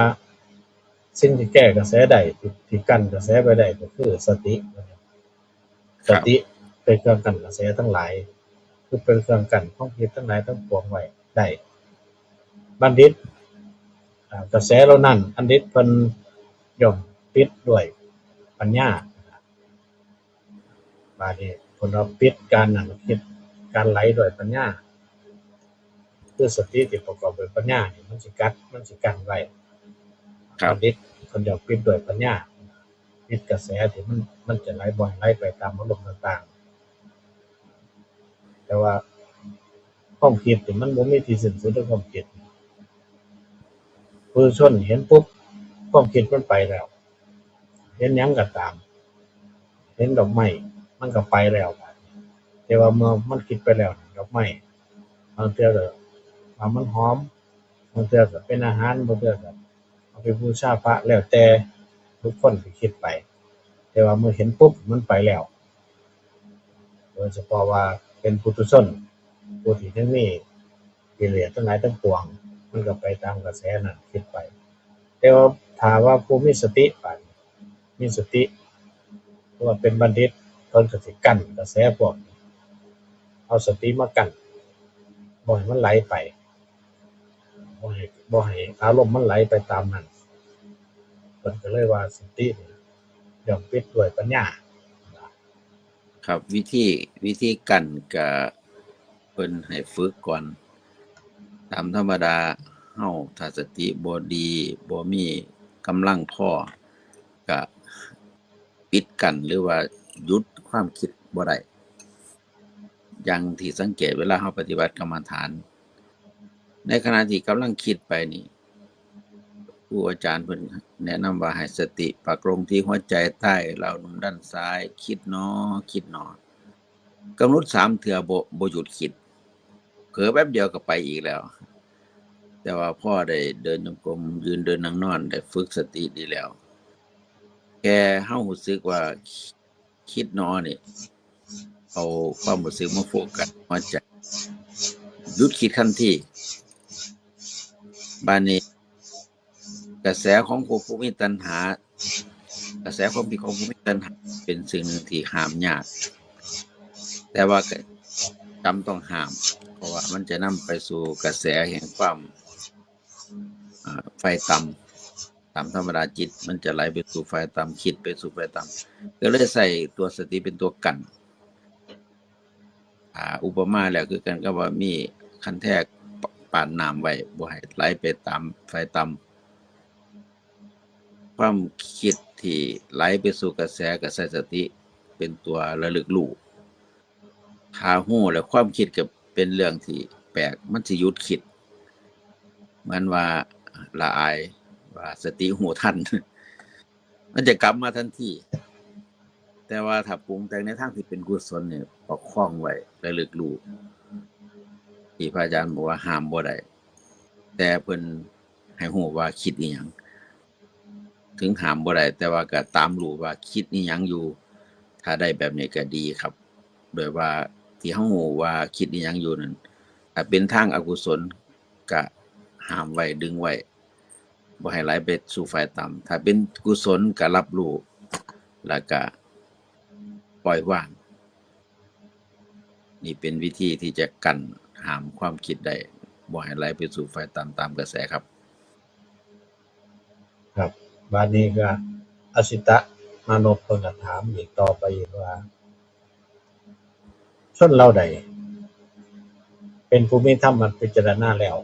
สิ่งที่แก้กระแสได้ที่กั้นกระแสไว้ได้ก็คือสติสติเป็นเครื่องกั้นกระแสทั้งหลายคือเป็นเครื่องกั้นความคิดทั้งหลายทั้งปวงไว้ได้บัณฑิตกระแสเหล่านั้นบัณฑิตเพิ่นย่อมปิดด้วยปัญญาบาดนี้เพิ่นเอาปิดการนั้นคิดการไหลด้วยปัญญาคือสติที่ประกอบด้วยปัญญานี่มันสิกั้นไว้บัณฑิตเพิ่นย่อมปิดด้วยปัญญาปิดกระแสที่มันจะไหลบ่อยไหลไปตามอารมณ์ต่าง แต่ว่าความคิดนี่มันบ่มีที่สิ้นสุดของความคิดปุถุชนเห็นปุ๊บความคิดมันไปแล้วเห็นหยังก็ตามเห็นดอกไม้มันก็ไปแล้วบาดนี้แต่ว่าเมื่อมันคิดไปแล้วดอกไม้บางเทื่อก็ว่ามันหอมบางเทื่อก็เป็นอาหารบางเทื่อก็เอาไปบูชาพระแล้วแต่ทุกคนสิคิดไปแต่ว่าเมื่อเห็นปุ๊บมันไปแล้วโดยเฉพาะว่าเป็นปุถุชนผู้ที่ยังมีกิเลสทั้งหลายทั้งปวงมันก็ไปตามกระแสนั้นคิดไปแต่ว่าถ้าว่าผู้มีสติบาดนี้มีสติหรือว่าเป็นบัณฑิตเพิ่นก็สิกั้นกระแสพวกนี้เอาสติมากั้นบ่ให้มันไหลไปบ่ให้อารมณ์มันไหลไปตามนั้นเพิ่นก็เลยว่าสตินี่ย่อมปิดด้วยปัญญาครับวิธีกันก็เพิ่นให้ฝึกก่อนตามธรรมดาเฮาถ้าสติบ่ดีบ่มีกำลังพอก็ปิดกั้นหรือว่าหยุดความคิดบ่ได้อย่างที่สังเกตเวลาเฮาปฏิบัติกรรมฐานในขณะที่กำลังคิดไปนี่ครูอาจารย์เพิ่นแนะนำว่าให้สติปักลงที่หัวใจใต้ราวนมด้านซ้ายคิดหนอคิดหนอกำหนด3เทื่อบ่หยุดคิดเผลอแป๊บเดียวก็ไปอีกแล้วแต่ว่าพอได้เดินจงกรมยืนเดินนั่งนอนได้ฝึกสติดีแล้วแค่เฮารู้สึกว่าคิดหนอนี่เอาความรู้สึกมาโฟกัสหัวใจหยุดคิดทันทีบัดนี้กระแสของผู้มีตัณหากระแสความคิดของผู้มีตัณหาเป็นสิ่งหนึ่งที่ห้ามยากแต่ว่าก็จำต้องห้ามเพราะว่ามันจะนำไปสู่กระแสแห่งความไฟต่ำตามธรรมดาจิตมันจะไหลไปสู่ไฟต่ำคิดไปสู่ไฟต่ำก็เลยใส่ตัวสติเป็นตัวกันอุปมาแล้วคือกันกับว่ามีคันแทกปานน้ำไว้บ่ให้ไหลไปตามไฟต่ำความคิดที่ไหลไปสู่กระแสก็ใส่สติเป็นตัวระลึกรู้ถ้าฮู้แล้วความคิดก็เป็นเรื่องที่แปลกมันสิหยุดคิดเหมือนว่าละอายว่าสติหูทัน มันจะกลับมาทันทีแต่ว่าถ้าปรุงแต่งในทางที่เป็นกุศลเนี่ยประคองไว้ระลึกรู้ที่พระอาจารย์บอกว่าห้ามบ่ได้แต่เพิ่นให้ฮู้ว่าคิดอีหยังถึงห้ามบ่ได้แต่ว่าก็ตามรู้ว่าคิดอีหยังอยู่ถ้าได้แบบนี้ก็ดีครับโดยว่าที่เฮาฮู้ว่าคิดอีหยังอยู่นั่นถ้าเป็นทางอกุศลก็ห้ามไว้ดึงไว้บ่ให้ไหลไปสู่ฝ่ายต่ำถ้าเป็นกุศลก็รับรู้แล้วก็ปล่อยวางนี่เป็นวิธีที่จะกั้นห้ามความคิดได้บ่ให้ไหลไปสู่ฝ่ายต่ำตามกระแสครับครับบัดนี้ก็อสิตะมานพเพิ่นก็ถามอีกต่อไปอีกว่าชนเหล่าใดเป็นผู้มีธรรมอันพิจารณาแล้ว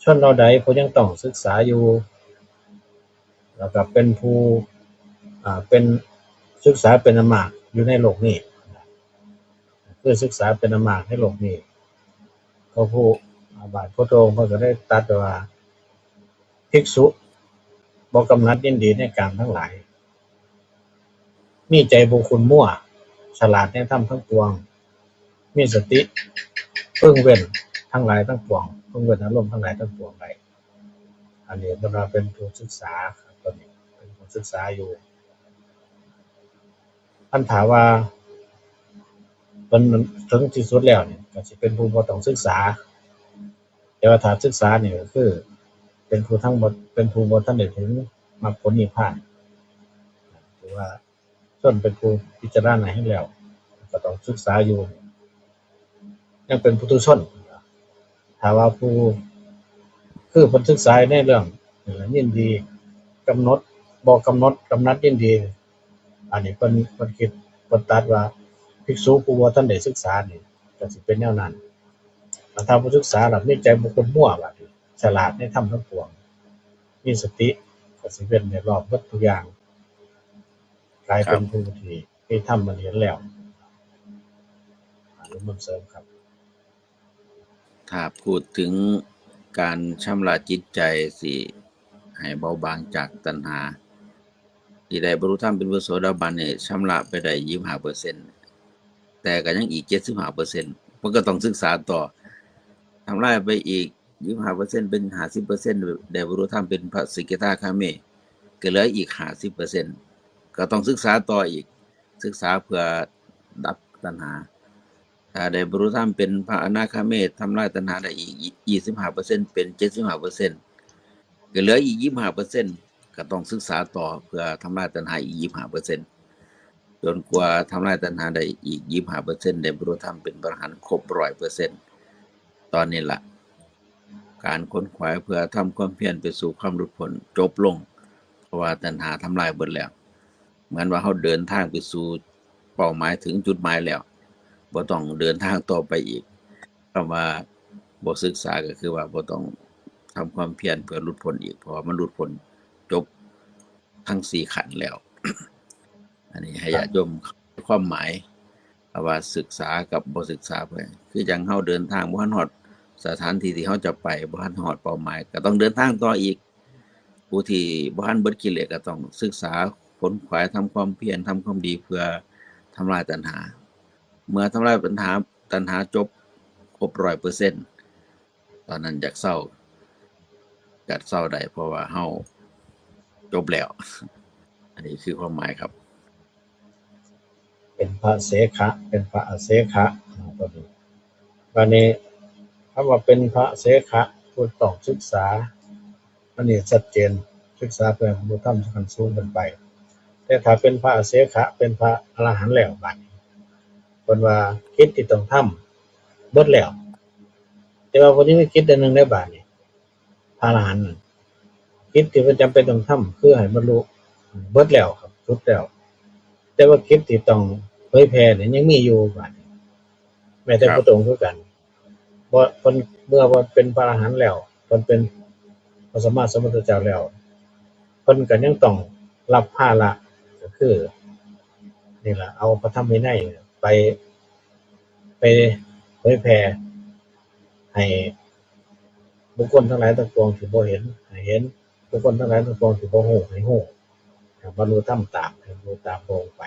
ชนเหล่าใดผู้ยังต้องศึกษาอยู่แล้วก็เป็นผู้เป็นศึกษาเป็นอันมากอยู่ในโลกนี้คือศึกษาเป็นอันมากในโลกนี้พระผู้บาทพระองค์เพิ่นก็ได้ตรัสว่าภิกษุบ่กำหนัดยินดีในกามทั้งหลายมีใจบุคคลมั่วฉลาดในธรรมทั้งปวงมีสติเพิ่งเว้นทั้งหลายทั้งปวงเพิ่งเว้นอารมณ์ทั้งหลายทั้งปวงได้อันนี้เพิ่นว่าเป็นผู้ศึกษาครับตอนนี้เป็นผู้ศึกษาอยู่คันถามว่าเพิ่นถึงที่สุดแล้วนี่ก็สิเป็นผู้บ่ต้องศึกษาแต่ว่าถ้าศึกษานี่ก็คือเป็นผู้ทั้งหมดเป็นผู้บ่ทันได้ถึงมรรคผลนิพพานหรือว่าส่วนเป็นผู้พิจารณาให้แล้วก็ต้องศึกษาอยู่ยังเป็นปุถุชนถ้าว่าผู้คือเพิ่นศึกษาในเรื่องยินดีกำหนดบ่กำหนดกำนัดยินดีอันนี้เพิ่นคิดเพิ่นตรัสว่าภิกษุผู้บ่ทันได้ศึกษานี่ก็สิเป็นแนวนั้นถ้าผู้ศึกษาล่ะมีใจบุคคลมั่วบัดนี้ฉลาดในธรรมทั้งปวงมีสติก็สิเว้นได้รอบหมดทุกอย่างกลายเป็นผู้ที่มีธรรมมาเห็นแล้ว หรือมันเสริมครับ ถ้าพูดถึงการชำระจิตใจสิให้เบาบางจากตัณหาที่ได้บรรลุธรรมเป็นพระโสดาบันเนี่ยชำระไปได้25%แต่ก็ยังอีก75%มันก็ต้องศึกษาต่อทำลายไปอีก25%เป็น50%ได้บรรลุธรรมเป็นพระสกิทาคามีก็เหลืออีก50%ก็ต้องศึกษาต่ออีกศึกษาเพื่อดับตัณหาถ้าได้บรรลุธรรมเป็นพระอนาคามีทำลายตัณหาได้อีก25%เป็น75%ก็เหลืออีก25%ก็ต้องศึกษาต่อเพื่อทำลายตัณหาอีก25%จนกว่าทำลายตัณหาได้อีก25%ได้บรรลุธรรมเป็นพระอรหันต์ครบ 100%ตอนนี้ล่ะการค้นขวายเพื่อทำความเพียรไปสู่ความหลุดพ้นจบลงเพราะว่าตัณหาทำลายหมดแล้วเหมือนว่าเขาเดินทางไปสู่เป้าหมายถึงจุดหมายแล้วบ่ต้องเดินทางต่อไปอีกคำว่าบ่ศึกษาก็คือว่าบ่ต้องทำความเพียรเพื่อหลุดพ้นอีกเพราะว่ามันหลุดพ้นจบทั้ง4ขันธ์แล้ว อันนี้ให้ญาติโยมความหมายว่าศึกษากับบ่ศึกษาไปคือจังเฮาเดินทางบ่ทันฮอดสถานที่ที่เฮาจะไปบ่ทันฮอดเป้าหมายก็ต้องเดินทางต่ออีกผู้ที่บ่ทันเบิดกิเลสก็ต้องศึกษาขวนขวายทำความเพียรทำความดีเพื่อทำลายตัณหาเมื่อทำลายตัณหาจบครบ 100% ตอนนั้นอยากเศร้าก็เศร้าได้เพราะว่าเฮาจบแล้วอันนี้คือความหมายครับเป็นพระเสขะเป็นพระอเสขะตัวนี้วันนี้คำว่าเป็นพระเสขะผู้ต้องศึกษาอันนี้ชัดเจนศึกษาเพื่อบรรลุธรรมขั้นสูงขึ้นไปแต่ถ้าเป็นพระอเสขะเป็นพระอรหันต์แล้วบัดนี้เพิ่นว่ากิจที่ต้องทำเบิดแล้วแต่ว่าคนที่มีกิจอันหนึงได้บัดนี้พระอรหันต์กิจที่เพิ่นจำเป็นต้องทำคือให้บรรลุเบิดแล้วครับสุดแล้วแต่ว่ากิจที่ต้องเผยแผ่เนี่ยยังมีอยู่บัดนี้แม้แต่พระองค์คือกันเพราะเพิ่นเมื่อว่าเป็นพระอรหันต์แล้วเพิ่นเป็นพระสัมมาสัมพุทธเจ้าแล้วเพิ่นก็ยังต้องรับภาระก็คือนี่ล่ะเอาพระธรรมวินัยไปเผยแผ่ให้บุคคลทั้งหลายทั้งปวงที่บ่เห็นให้เห็นบุคคลทั้งหลายทั้งปวงที่บ่ฮู้ให้ฮู้ให้บรรลุธรรมตามให้บรรลุตามพระองค์ไป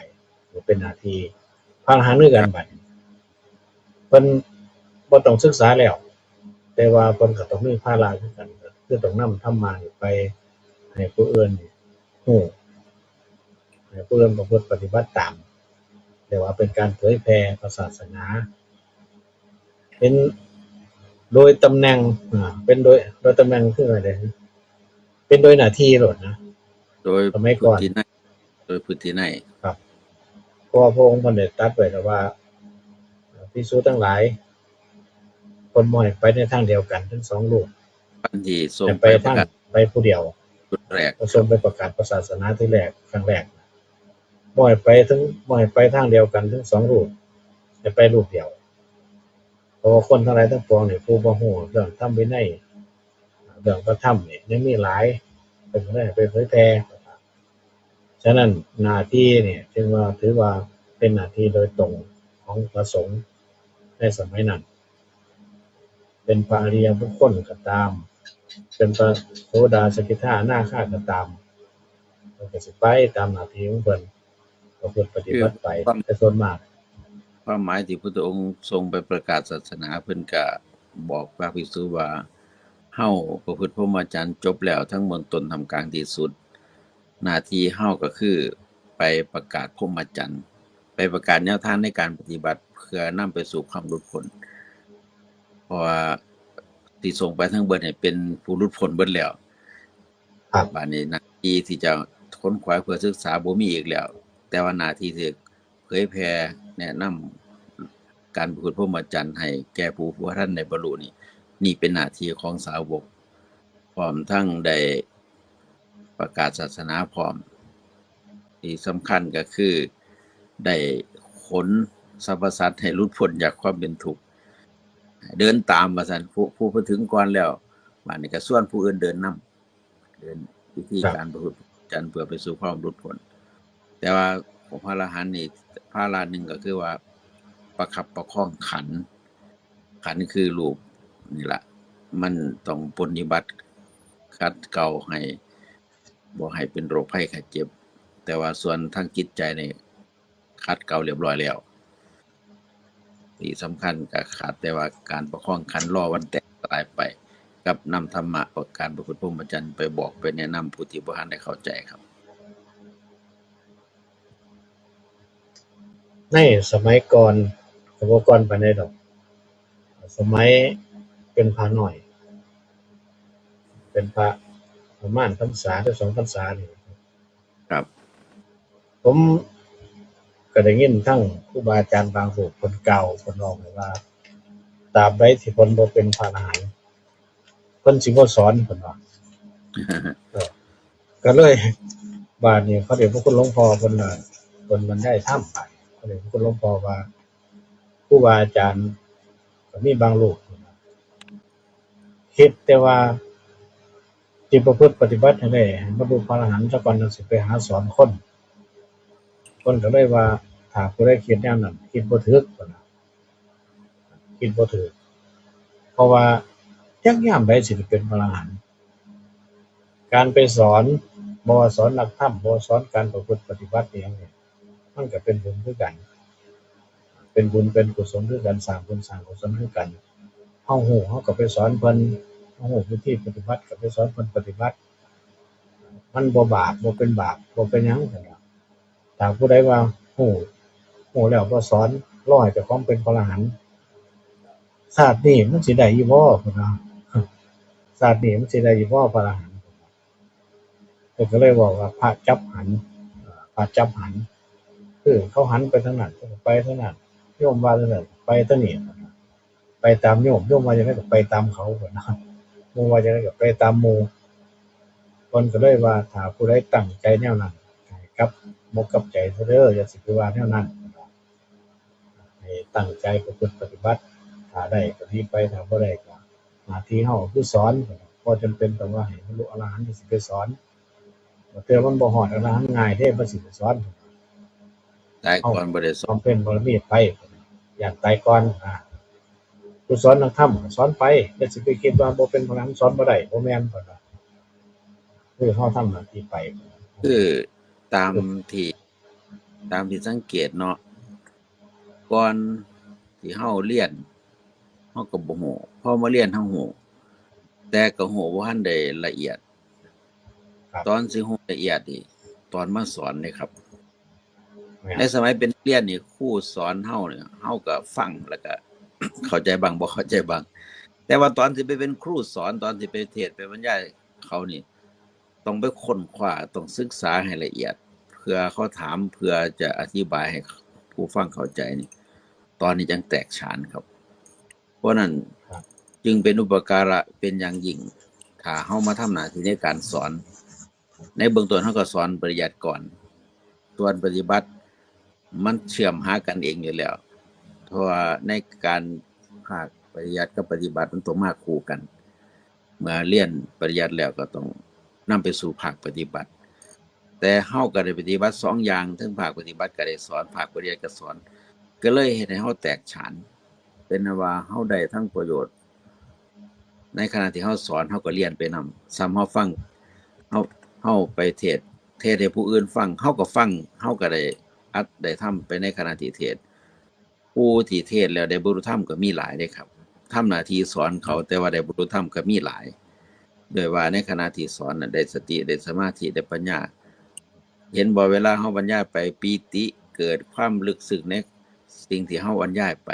เป็นหน้าที่พระอรหันต์คือกันบัดนี้เพิ่นบ่ต้องศึกษาแล้วแต่ว่าเพิ่นก็ต้องมีภาระคือกันคือต้องนำธรรมะนี่ไปให้ผู้อื่นฮู้ให้ผู้อื่นประพฤติปฏิบัติตามแต่ว่าเป็นการเผยแผ่พระศาสนาเป็นโดยตำแหน่งเป็นโดยตำแหน่งคืออะไรเป็นโดยหน้าที่โลดนะโดยสมัยก่อนโดยพุทธินัยครับเพราะว่าพระองค์เพิ่นได้ตรัสไว้แล้วว่าภิกษุทั้งหลายคนบ่ให้ไปในทางเดียวกันทั้ง2รูปที่ส่งไปทางไปผู้เดียวจุดแรกส่งไปประกาศศาสนาที่แรกครั้งแรกบ่ให้ไปทางเดียวกันทั้ง2รูปให้ไปรูปเดียวเพราะว่าคนทั้งหลายทั้งปวงนี่ผู้บ่ฮู้เรื่องธรรมวินัยเรื่องพระธรรมนี่ยังมีหลายเพิ่นก็ได้ไปเผยแพร่ฉะนั้นหน้าที่นี่ถือว่าเป็นหน้าที่โดยตรงของพระสงฆ์ในสมัยนั้นเป็นพระอริยบุคคลก็ตามเป็นพระโสดาสกิทาอนาคาก็ตามเพิ่นก็สิไปตามหน้าที่ของเพิ่นก็เพิ่นปฏิบัติไปแต่ส่วนมากความหมายที่พระพุทธองค์ทรงไปประกาศศาสนาเพิ่นก็บอกพระภิกษุว่าเฮาประพฤติพรหมจรรย์จบแล้วทั้งเบื้องต้นทำกลางที่สุดหน้าที่เฮาก็คือไปประกาศพรหมจรรย์ไปประกาศแนวทางในการปฏิบัติเพื่อนำไปสู่ความหลุดพ้นเพราะว่าที่ส่งไปทั้งเบิดเนี่ยเป็นผู้หลุดพ้นเบิดแล้วบัดนี้หน้าที่ที่จะค้นคว้าเพื่อศึกษาบ่มีอีกแล้วแต่ว่าหน้าที่ที่เผยแพร่แนะนำการประพฤติพรหมจรรย์ให้แก่ผู้ท่านได้บรรลุนี่เป็นหน้าที่ของสาวกพร้อมทั้งได้ประกาศศาสนาพร้อมที่สำคัญก็คือได้ขนสรรพสัตว์ให้หลุดพ้นจากความเป็นทุกข์เดินตามว่าซั่นผู้ไปถึงก่อนแล้วบัดนี้ก็ชวนผู้อื่นเดินนำเดินวิธีการประพฤติจรรย์เพื่อไปสู่ความหลุดพ้นแต่ว่าของพระอรหันต์นี่พระอรหันต์นึงก็คือว่า ประคับประคองขันคือรูปนี่ละมันต้องปฏิบัติคัดเกลาให้บ่ให้เป็นโรคภัยไข้เจ็บแต่ว่าส่วนทางจิตใจนี่คัดเกลาเรียบร้อยแล้วที่สำคัญก็ขาดแต่ว่าการประคองขันรอวันแตกสลายไปกับนำธรรมะประการพระพุทธพรหมจรรย์ไปบอกไปแนะนำผู้ที่บ่ทันได้เข้าใจครับ ในสมัยก่อนก็บ่ก่อนปานใดดอกสมัยเป็นพระน้อย เป็นพระประมาณพรรษาหรือ2 พรรษานี่ ครับ ผมก็ได้ยินทั้งครูบาอาจารย์บางรูปเพิ่นกล่าวเพิ่นเว้าไว้ว่าตราบใดที่เพิ่นบ่เป็นพระอรหันต์เพิ่นสิบ่สอนเพิ่นว่าก็เลยบาดนี้พระเดชพระคุณหลวงพ่อเพิ่นน่ะเพิ่นบรรยายธรรมไปพระเดชพระคุณหลวงพ่อว่าครูบาอาจารย์ก็มีบางรูปคิดแต่ว่าที่ประพฤติปฏิบัติให้ได้ให้บรรลุพระอรหันต์ซะก่อนจั่งสิไปหาสอนคนเพิ่นก็เลยว่าถ้าผู้ใดคิดแนวนั้นคิดบ่ถูกเพิ่นว่าคิดบ่ถูกเพราะว่าจักยามใดสิได้เป็นพระอรหันต์การไปสอนบ่ว่าสอนหลักธรรมบ่ว่าสอนการประพฤติปฏิบัติอิหยังนี่มันก็เป็นบุญคือกันเป็นบุญเป็นกุศลคือกันสร้างบุญสร้างกุศลคือกันเฮาฮู้เฮาก็ไปสอนเพิ่นเฮาฮู้วิธีปฏิบัติก็ไปสอนเพิ่นปฏิบัติมันบ่บาปบ่เป็นบาปบ่เป็นหยังซั่นล่ะถ้าผู้ใดว่าฮู้แล้วบ่สอนรอให้เจ้าของเป็นพระอรหันต์ชาตินี้มันสิได้อยู่บ่พุ่นว่าชาตินี้มันสิได้อยู่บ่พระอรหันต์เพิ่นก็เลยบอกว่าพระจับหันพระจับหันคือเขาหันไปทางนั้นก็ไปทางนั้นโยมว่าทางนั้นไปทางนี้ไปตามโยมว่าจังได๋ก็ไปตามเขาพุ่นนะหมู่ว่าจังได๋ก็ไปตามหมู่เพิ่นก็เลยว่าถ้าผู้ใดตั้งใจแนวนั้นให้กลับมกกลับใจซะเด้ออย่าสิไปว่าแนวนั้นให้ตั้งใจประพฤติปฏิบัติถ้าได้ก็ดีไปถ้าบ่ได้ก็หน้าที่เฮาคือสอนบ่จำเป็นต้องว่าให้บรรลุอรหันต์สิไปสอนเทื่อมันบ่ฮอดอรหันต์ง่ายเด้บ่สิไปสอน ตายก่อนบ่ได้สอน บำเพ็ญบารมีไปอย่างตายก่อนผู้สอนนักธรรมสอนไปอย่าสิไปคิดว่าบ่เป็นพระอรหันต์สอนบ่ได้บ่แม่นพุ่นว่าคือเฮาทำหน้าที่ไป คือตามที่สังเกตเนาะก่อนที่เฮาเรียนเฮาก็บ่ฮู้พอมาเรียนเฮาฮู้แต่ก็ฮู้บ่ทันได้ละเอียด ครับ ตอนสิฮู้ละเอียดนี่ตอนมาสอนนี่ครับ แม่น ในสมัยเป็นนักเรียนนี่ครูสอนเฮาเนี่ยเฮาก็ฟังแล้วก็ เข้าใจบ้างบ่เข้าใจบ้างแต่ว่าตอนที่ไปเป็นครูสอนตอนที่ไปเทศน์ไปบรรยายเขานี่ต้องไปค้นคว้าต้องศึกษาให้ละเอียดเพื่อเขาถามเพื่อจะอธิบายให้ผู้ฟังเข้าใจนี่ตอนนี้จังแตกฉานครับ เพราะนั้น ครับ จึงเป็นอุปการะเป็นอย่างยิ่งถ้าเฮามาทำหน้าที่ในการสอน ในเบื้องต้นเฮาก็สอนปริยัติก่อนส่วนปฏิบัติมันเชื่อมหากันเองอยู่แล้ว เพราะว่าในการภาคปริยัติกับปฏิบัติมันต้องมาคู่กัน เมื่อเรียนปริยัติแล้วก็ต้องนำไปสู่ภาคปฏิบัติ แต่เฮาก็ได้ปฏิบัติ2อย่างทั้งภาคปฏิบัติก็ได้สอนภาคปริยัติก็สอน ก็เลยเฮ็ดให้เฮาแตกฉาน เป็นว่าเฮาได้ทั้งประโยชน์ ในขณะที่เฮาสอนเฮาก็เรียนไปนำซ้ำเฮาฟังเฮาไปเทศให้ผู้อื่นฟังเฮาก็ฟังเฮาก็ได้อัดได้ทำไปในขณะที่เทศน์ผู้ที่เทศน์แล้วได้บรรลุธรรมก็มีหลายเด้ครับทำหน้าที่สอนเขาแต่ว่าได้บรรลุธรรมก็มีหลายโดยว่าในขณะที่สอนน่ะได้สติได้สมาธิได้ปัญญาเห็นบ่เวลาเฮาบรรยายไปปีติเกิดความลึกซึ้งในสิ่งที่เฮาบรรยายไป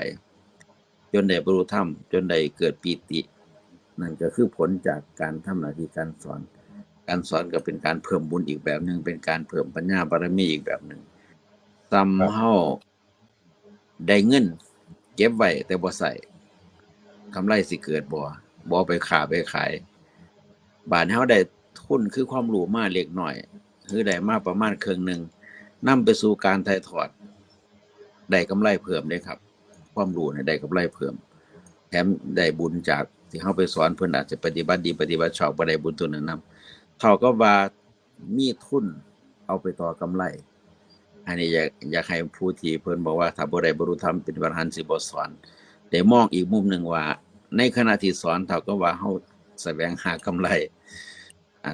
จนได้บรรลุธรรมจนได้เกิดปีตินั่นก็คือผลจากการทำหน้าที่การสอนก็เป็นการเพิ่มบุญอีกแบบหนึ่งเป็นการเพิ่มปัญญาบารมีอีกแบบหนึ่งซ้ำเฮาได้เงินเก็บไว้แต่บ่ใช้กำไรสิเกิดบ่ไปค้าไปขายบาดนี้เฮาได้ทุนคือความรู้มาเล็กน้อยคือได้มาประมาณครึ่งหนึงนำไปสู่การถ่ายทอดได้กำไรเพิ่มเด้ครับความรู้เนี่ยได้กำไรเพิ่มแถมได้บุญจากที่เฮาไปสอนเพิ่นอาจจะปฏิบัติดีปฏิบัติชอบบ่ได้บุญตัวนั้นนำเท่ากับว่ามีทุนเอาไปต่อกำไร อันนี้อยากให้ผู้ที่เพิ่นบอกว่าถ้าบ่ได้บรรลุธรรมเป็นพระอรหันต์สิบ่สอนได้มองอีกมุมหนึ่งว่าในขณะที่สอนเท่ากับว่าเฮาแสวงหากำไร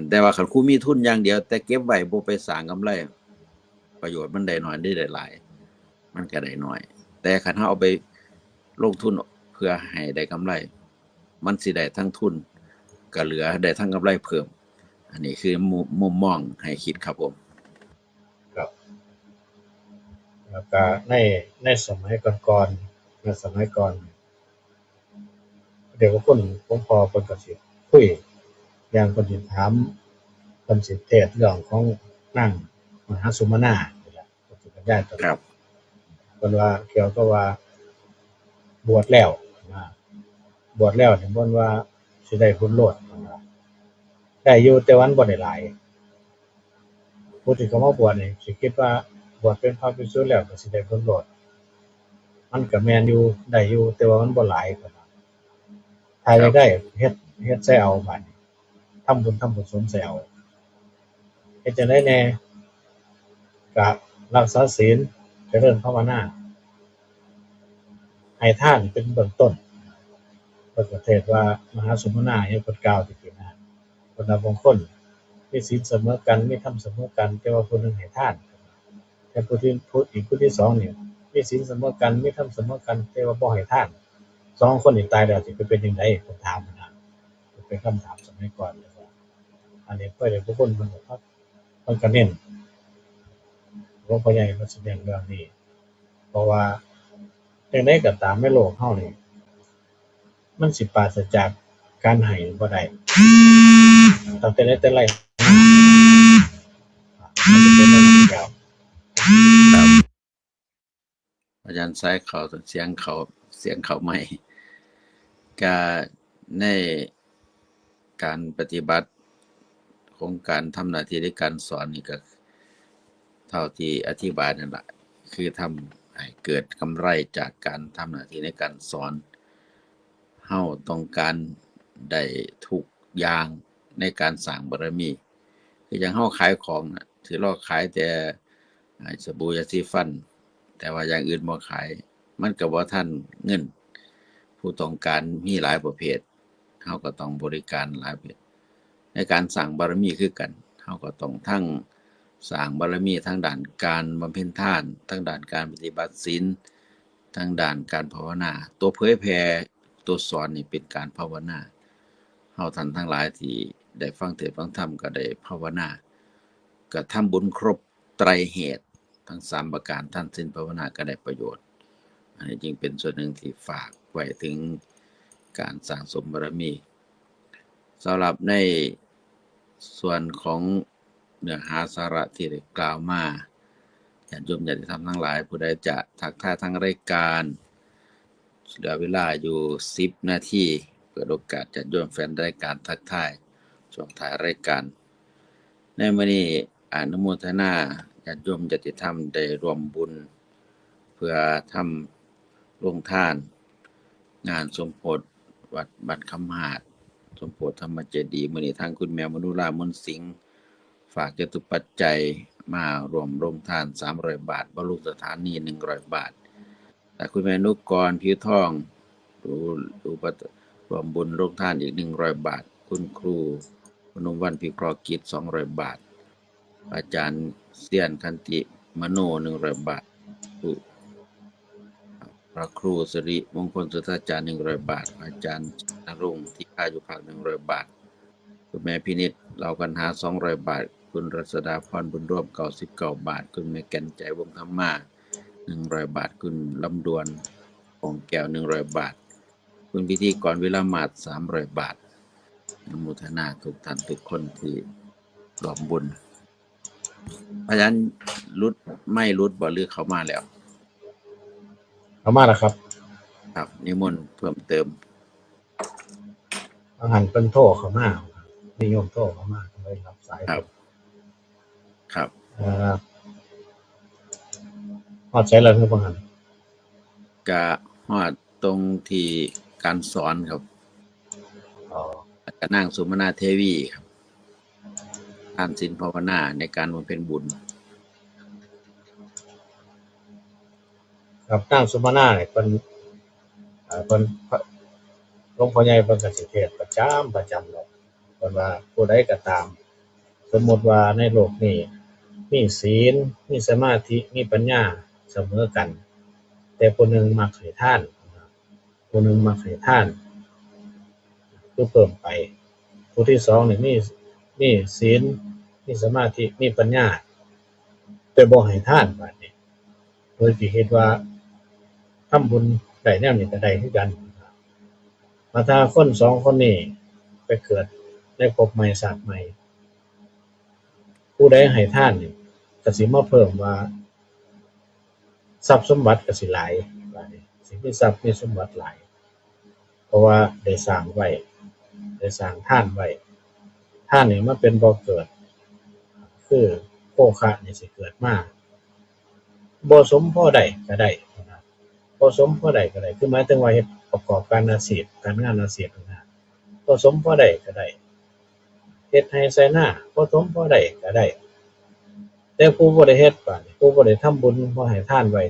แต่ว่าคันครูมีทุนอย่างเดียวแต่เก็บไว้บ่ไปสร้างกำไรประโยชน์มันได้น้อยได้หลายมันก็ได้น้อยแต่คันเฮาเอาไปลงทุนเพื่อให้ได้กำไรมันสิได้ทั้งทุนก็เหลือได้ทั้งกำไรเพิ่มอันนี้คือมุมมองให้คิดครับผมครับแล้วก็ในสมัยก่อนๆในสมัยก่อนเดี๋ยวคนผมพอเพิ่นก็สิคุยอย่างเพิ่นสิถามเพิ่นสิเทศน์เรื่องของนางมหาสุมาณานี่ล่ะเพิ่นสิบรรยายตลอดเพิ่นว่าเกี่ยวกับว่าบวชแล้วนะบวชแล้วนี่บ่นว่าสิได้ผลโลดเพิ่นว่าได้อยู่แต่ว่ามันบ่ได้หลายผู้ที่เขามาบวชนี่สิคิดว่าบวชเป็นพระภิกษุแล้วก็สิได้ผลโลดมันก็แม่นอยู่ได้อยู่แต่ว่ามันบ่หลายเพิ่นว่าถ้าอยากได้เฮ็ดใส่เอาบัดนี้ทำบุญทำกุศลใส่เอาเฮ็ดจั่งใดแหน่ก็รักษาศีลเจริญภาวนาให้ทานเป็นเบื้องต้นเพิ่นก็เทศน์ว่ามหาสมณะยังเพิ่นกล่าวตะกี้นะเพิ่นว่าบางคนมีศีลเสมอกันมีธรรมเสมอกันแต่ว่าผู้หนึ่งให้ทานแต่ผู้ที่สองนี่มีศีลเสมอกันมีธรรมเสมอกันแต่ว่าบ่ให้ทานสองคนนี่ตายแล้วสิไปเป็นจังไดเพิ่นถามนะเป็นคำถามสมัยก่อนเลยว่าอันนี้เพิ่นได้ผู้คนเพิ่นก็เน้นหลวงพ่อใหญ่เพิ่นแสดงเรื่องนี้เพราะว่าจังไดก็ตามในโลกเฮานี่มันสิปราศจากการให้บ่ได้ตั้งแต่ไหนแต่ไรมันจะเป็นเรื่องยาวครับอาจารย์สายเขาเสียงเขาใหม่ก็ในการปฏิบัติของการทำหน้าที่ในการสอนนี่ก็เท่าที่อธิบายนั่นแหละคือทำให้เกิดกำไรจากการทำหน้าที่ในการสอนเฮาต้องการได้ทุกอย่างในการสร้างบารมีคืออย่างเฮาขายของน่ะถือเราขายแต่สบู่ยาสีฟันแต่ว่าอย่างอื่นบ่ขายมันก็บ่ทันเงินผู้ต้องการมีหลายประเภทเฮาก็ต้องบริการหลายประเภทในการสร้างบารมีคือกันเฮาก็ต้องทั้งสร้างบารมีทั้งด้านการบำเพ็ญทานทั้งด้านการปฏิบัติศีลทั้งด้านการภาวนาตัวเผยแผ่ตัวสอนนี่เป็นการภาวนาเฮาท่านทั้งหลายที่ได้ฟังเทศน์ฟังธรรมก็ได้ภาวนาก็ทำบุญครบไตรเหตุทั้ง3ประการท่านสิ้นภาวนาก็ได้ประโยชน์อันนี้จึงเป็นส่วนหนึ่งที่ฝากไว้ถึงการสร้างสมบารมีสำหรับในส่วนของเนื้อหาสาระที่ได้กล่าวมาญาติโยมญาติธรรมทั้งหลายผู้ใดจะทักทายทางรายการเหลือเวลาอยู่10นาทีเปิดโอกาสญาติโยมแฟนรายการทักทายช่วงท้ายรายการในมื้อนี้อนุโมทนาญาติโยมญาติธรรมได้ร่วมบุญเพื่อทำโรงทานงานสมโภชวัดบ้านคำหาดสมโภชธรรมเจดีย์มื้อนี้ทางคุณแม่มนุรามนสิงห์ฝากจตุปัจจัยมาร่วมโรงทาน300บาทบรรลุสถานี100บาทแต่คุณแม่นุกกรผิวทองดูรวมบุญโรงทานอีก100บาทคุณครูพนมวันพิเคราะห์กิจ200บาทอาจารย์เสียนคันติมโน100บาทพระครูสิริมงคลสุทธาจารย์100บาทอาจารย์นรงค์ที่ค่าอยู่ภาค100บาทคุณแม่พินิจเรากันหา200บาทคุณรัศดาพรบุญร่วม99บาทคุณแม่แก่นใจวงธรรมา100บาทคุณลำดวนของแก้ว100บาทคุณพิธีกรวิลามาศ300บาทอนุโมทนาทุกท่านทุกคนที่ร่วมบุญอาจารย์ไม่รุดบ่หรือเขามาแล้วเอามาแล้วครับครับนิมนต์เพิ่มเติมอาหารเป็นโทรเข้ามานิยมโทรเข้ามาเลยรับสายครับฮอดใช้แล้วคือบ่หันก็ฮอดตรงที่การสอนครับอาจารย์นางสุมนาเทวีครับทานศีลภาวนาในการบำเพ็ญบุญ กับนางสุมาณาเนี่ยเพิ่นหลวงพ่อใหญ่เพิ่นก็สิเทศน์ประจำดอกเพิ่นว่าผู้ใดก็ตามสมมุติว่าในโลกนี้มีศีลมีสมาธิมีปัญญาเสมอกันแต่ผู้หนึ่งมักให้ทานผู้หนึ่งมักให้ทานคือเพิ่มไปผู้ที่สองนี่มีศีลมีสมาธิมีปัญญาแต่บ่ให้ทานบัดนี้โดยที่เฮ็ดว่าทำบุญได้แนวนี้ก็ได้คือกันมาถ้าคนสองคนนี้ไปเกิดในภพใหม่ชาติใหม่ผู้ใดให้ทานนี่ก็สิมาเพิ่มว่าทรัพย์สมบัติก็สิหลายบัดนี้สิมีทรัพย์มีสมบัติหลายเพราะว่าได้สร้างไว้ได้สร้างทานไว้ทานนี่มันเป็นบ่อเกิดคือโภคะนี่สิเกิดมาบ่สมพอใดก็ได้บ่สมพอใดก็ได้คือหมายถึงว่าเฮ็ดประกอบการอาชีพการงานอาชีพนั่นน่ะบ่สมพอใดก็ได้เฮ็ดไร่ไถนาบ่สมพอใดก็ได้แต่ผู้บ่ได้เฮ็ดบาดนี้ผู้บ่ได้ทำบุญบ่ให้ทานไว้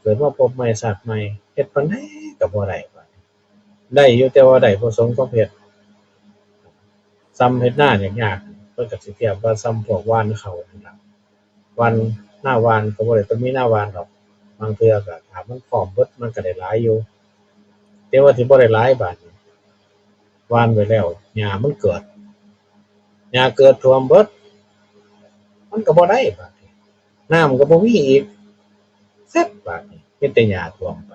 เกิดมาพบใหม่ชาติใหม่เฮ็ดปานใดก็บ่ได้บาดนี้ได้อยู่แต่ว่าได้บ่สมกับเฮ็ดส่ำเฮ็ดนายากๆเพิ่นก็สิเทียบว่าส่ำพวกหว่านข้าวนั่นล่ะหว่านหน้าหว่านก็บ่ได้ต้องมีหน้าหว่านดอกบางเทื่อก็ถ้ามันพร้อมเบิดมันก็ได้หลายอยู่แต่ว่าที่บ่ได้หลายบาดนี้หว่านไว้แล้วหญ้ามันเกิดหญ้าเกิดท่วมเบิดมันก็บ่ได้บาดนี้น้ำก็บ่มีอีกเสร็จบาดนี้มีแต่หญ้าท่วมไป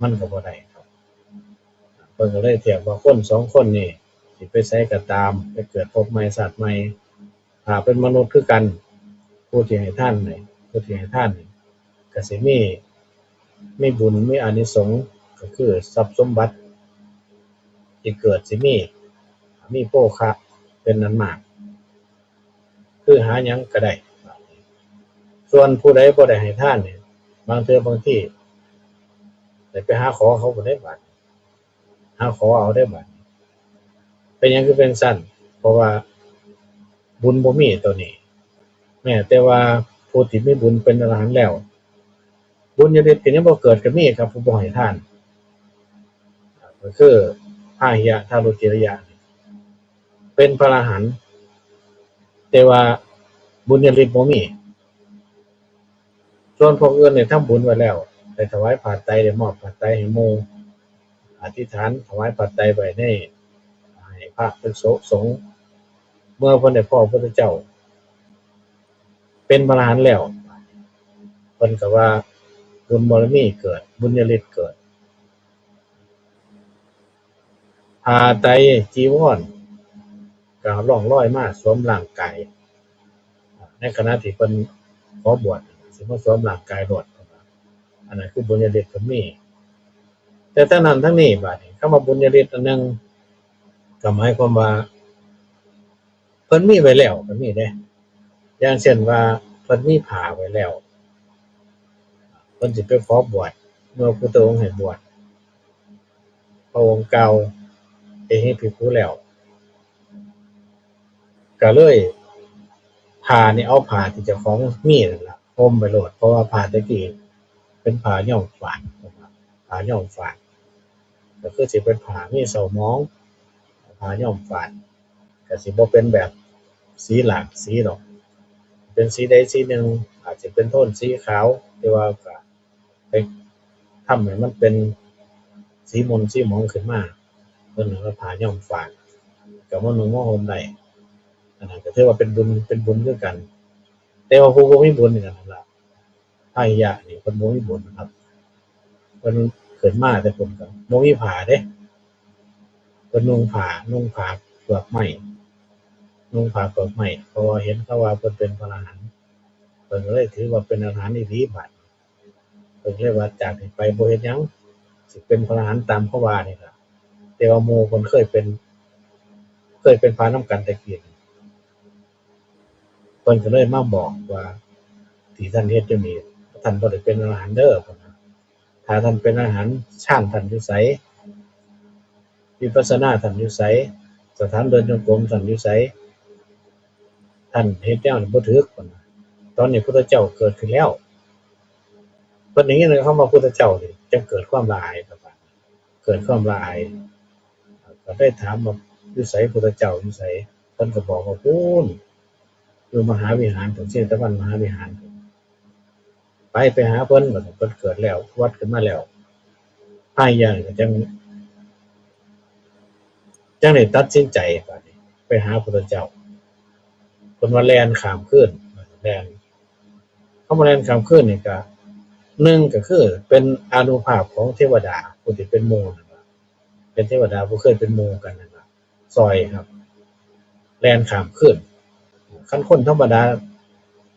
มันก็บ่ได้ครับเพิ่นก็เลยเทียบว่าคนสองคนนี่สิไปไสก็ตามไปเกิดพบใหม่ชาติใหม่ถ้าเป็นมนุษย์คือกันผู้ที่ให้ทานนี่ผู้ที่ให้ทานนี่ก็สิมีบุญมีอานิสงส์ก็คือทรัพย์สมบัติที่เกิดสิมีโภคะเป็นนั้นมากคือหาหยังก็ได้ส่วนผู้ใดบ่ได้ให้ทานนี่บางเทื่อบางที่ได้ไปหาขอเขาบ่ได้บาดหาขอเอาได้บาดเป็นหยังคือเป็นซั่นเพราะว่าบุญบ่มีตัวนี้แม้แต่ว่าผู้ที่มีบุญเป็นอรหันต์แล้วบุญญาฤทธิ์ก็ยังบ่เกิดก็มีครับผู้บ่ให้ทานก็คือพาหิยะทารุจิรยะเป็นพระอรหันต์แต่ว่าบุญญาฤทธิ์บ่มีส่วนพวกอื่นเนี่ยทำบุญไว้แล้วได้ถวายผ้าไตรได้มอบผ้าไตรให้หมู่อธิษฐานถวายผ้าไตรไว้ให้พระภิกษุสงฆ์เมื่อเพิ่นได้พ้อพระพุทธเจ้าเป็นพระอรหันต์แล้วเพิ่นก็ว่าบุญบารมีเกิดบุญญาฤทธิ์เกิดผ้าไตรจีวรก็ร่องลอยมาสวมร่างกายในขณะที่เพิ่นขอบวชสิมาสวมร่างกายโลดอันนั้นคือบุญญาฤทธิ์เพิ่นมีแต่ทั้งนั้นทั้งนี้บัดนี้คำว่าบุญญาฤทธิ์อันหนึงก็หมายความว่าเพิ่นมีไว้แล้วก็มีเด้อย่างเช่นว่าเพิ่นมีผ้าไว้แล้วเพิ่นสิไปขอบวชเมื่อพุทธองค์ให้บวชพระองค์เก่าได้เฮ็ดภิกขุแล้วก็เลยผ้านี่เอาผ้าที่เจ้าของมีนั่นล่ะห่มไปโลดเพราะว่าผ้าแต่กี้เป็นผ้าย้อมฝาดผ้าย้อมฝาดก็คือสิเป็นผ้ามีเสาหมองผ้าย้อมฝาดก็สิบ่เป็นแบบสีหลากสีดอกเป็นสีใดสีหนึ่งอาจจะเป็นโทนสีขาวแต่ว่าก็ไปทำให้มันเป็นสีมนต์สีหมองขึ้นมาเพิ่นก็ผ้าย้อมฝาดก็มานุ่งมาห่มได้อันนั้นก็ถือว่าเป็นบุญคือกันแต่ว่าผู้บ่มีบุญนี่ก็นั่นล่ะพาหิยะนี่เพิ่นบ่มีบุญครับเพิ่นเกิดมาแต่เพิ่นก็บ่มีผ้าเด้เพิ่นนุ่งผ้าเปลือกไม้เพราะว่าเห็นเขาว่าเพิ่นเป็นพระอรหันต์เพิ่นก็เลยถือว่าเป็นอรหันต์อีหลีบัดเพิ่นเลยว่าจากนี้ไปบ่เฮ็ดหยังสิเป็นพระอรหันต์ตามเขาว่านี่ล่ะแต่ว่าหมู่เพิ่นเคยเป็นพระนำกันแต่กี้เพิ่นก็เลยมาบอกว่าที่ท่านเฮ็ดอยู่นี่ท่านบ่ได้เป็นอรหันต์เด้อเพิ่นว่าถ้าท่านเป็นอรหันต์ฌานท่านอยู่ไสวิปัสสนาท่านอยู่ไสสถานเดินจงกรมท่านอยู่ไสท่านเฮ็ดแนวนี้บ่ถูกเพิ่นว่าตอนนี้พุทธเจ้าเกิดขึ้นแล้ว พิ่นอย่างนี้เลยเข้ามาพุทธเจ้านี่จึงเกิดความละอายครับเกิดความละอายก็ได้ถามว่าอยู่ไสพุทธเจ้าอยู่ไสเพิ่นก็บอกว่าพูนอยู่มหาวิหารของเชตวันมหาวิหารไปหาเพิ่นว่าเพิ่นเกิดแล้ววัดขึ้นมาแล้วพายอย่างก็จังได้ตัดสินใจบัดนี้ไปหาพุทธเจ้าเพิ่นว่าแล่นข้ามคืนแล่นเข้ามาแล่นข้ามคืนนี่ก็หนึ่งก็คือเป็นอานุภาพของเทวดาผู้ที่เป็นหมู่นั่นล่ะเป็นเทวดาผู้เคยเป็นหมู่กันนั่นล่ะซอยครับแล่นข้ามคืนคันคนธรรมดา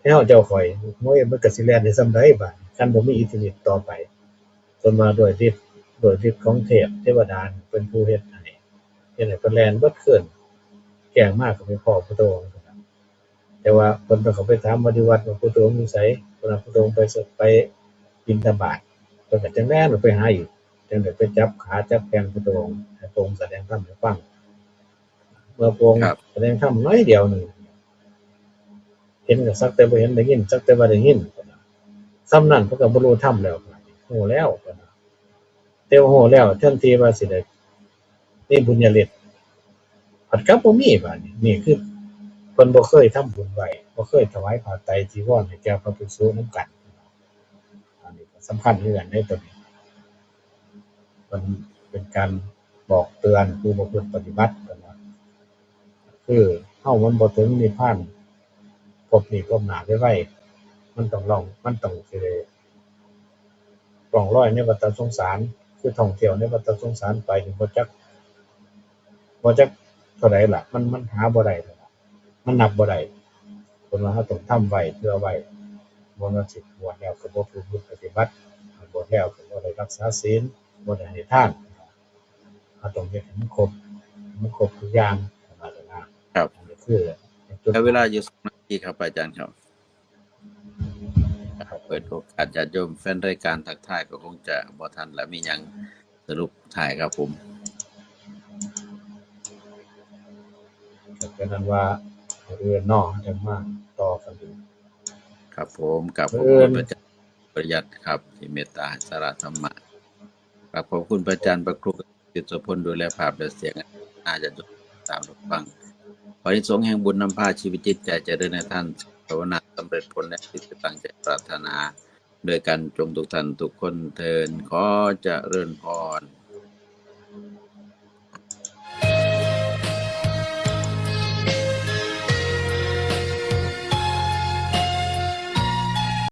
ให้เฮาเจ้าข่อยโอ้ยมันก็สิแล่นได้ส่ำใดบาดคันบ่มีอิทธิฤทธิ์ต่อไปจนมาด้วยฤทธิ์ของเทวดาเป็นผู้เฮ็ดให้เพิ่นแล่นเบิดคืนแกล้งมาก็ไปพ้อพุทธองค์แต่ว่าเพิ่นก็เข้าไปถามว่าที่วัดว่าพุทธองค์อยู่ไสเพิ่นว่าพุทธองค์ไปบิณฑบาตเพิ่นก็จังแล่นไปหาอีกจังได้ไปจับขาจับแขนพุทธองค์ให้พระองค์แสดงธรรมให้ฟังเมื่อพระองค์แสดงธรรมน้อยเดียวนึงเห็นก็สักแต่บ่เห็นได้ยินสักแต่ว่าได้ยินส่ำนั้นเพิ่นก็บ่รู้ธรรมแล้วฮู้แล้วแต่ว่าฮู้แล้วทันทีว่าสิได้มีบุญญาฤทธิ์ผัดกลับบ่มีบาดนี้นี่คือเพิ่นบ่เคยทำบุญไว้บ่เคยถวายผ้าไตรจีวรให้แก่พระภิกษุนำกันอันนี้ก็สำคัญคือกันในตัวนี้มันเป็นการบอกเตือนผู้ประพฤติปฏิบัติกันว่าคือเฮามันบ่ถึงนิพพานพบนี้พบหน้าไว้มันต้องสิได้ร่องรอยในวัฏสงสารคือท่องเที่ยวในวัฏสงสารไปถึงบ่จักเท่าใดล่ะมันหาบ่ได้ล่ะมันนับบ่ได้เพิ่นว่าเฮาต้องทำไว้เพื่อไว้บ่ว่าสิบวชแล้วก็บ่ประพฤติปฏิบัติบวชแล้วก็บ่ได้รักษาศีลบ่ได้ให้ทานเฮาต้องเฮ็ดให้มันครบทุกอย่างครับนี่คือใช้เวลาอยู่2 นาทีครับอาจารย์ครับเปิดโอกาสญาติโยมแฟนรายการทักทายก็คงจะบ่ทันและมีหยังสรุปท้ายครับผมก็เป็นนั้นว่าเรื่องนอกจังมาต่อกันดูครับผมกับขอบคุณพระอาจารย์ประหยัดครับที่เมตตาสาระธรรมะครับขอบคุณพระอาจารย์ประครูจิตโสพลดูแลภาพและเสียงน่าจะตามรับฟังขออานิสงส์แห่งบุญนำพาชีวิตจิตใจเจริญในท่านภาวนาสำเร็จผลและที่ตั้งใจปรารถนาโดยกันจงทุกท่านทุกคนเทินขอเจริญพร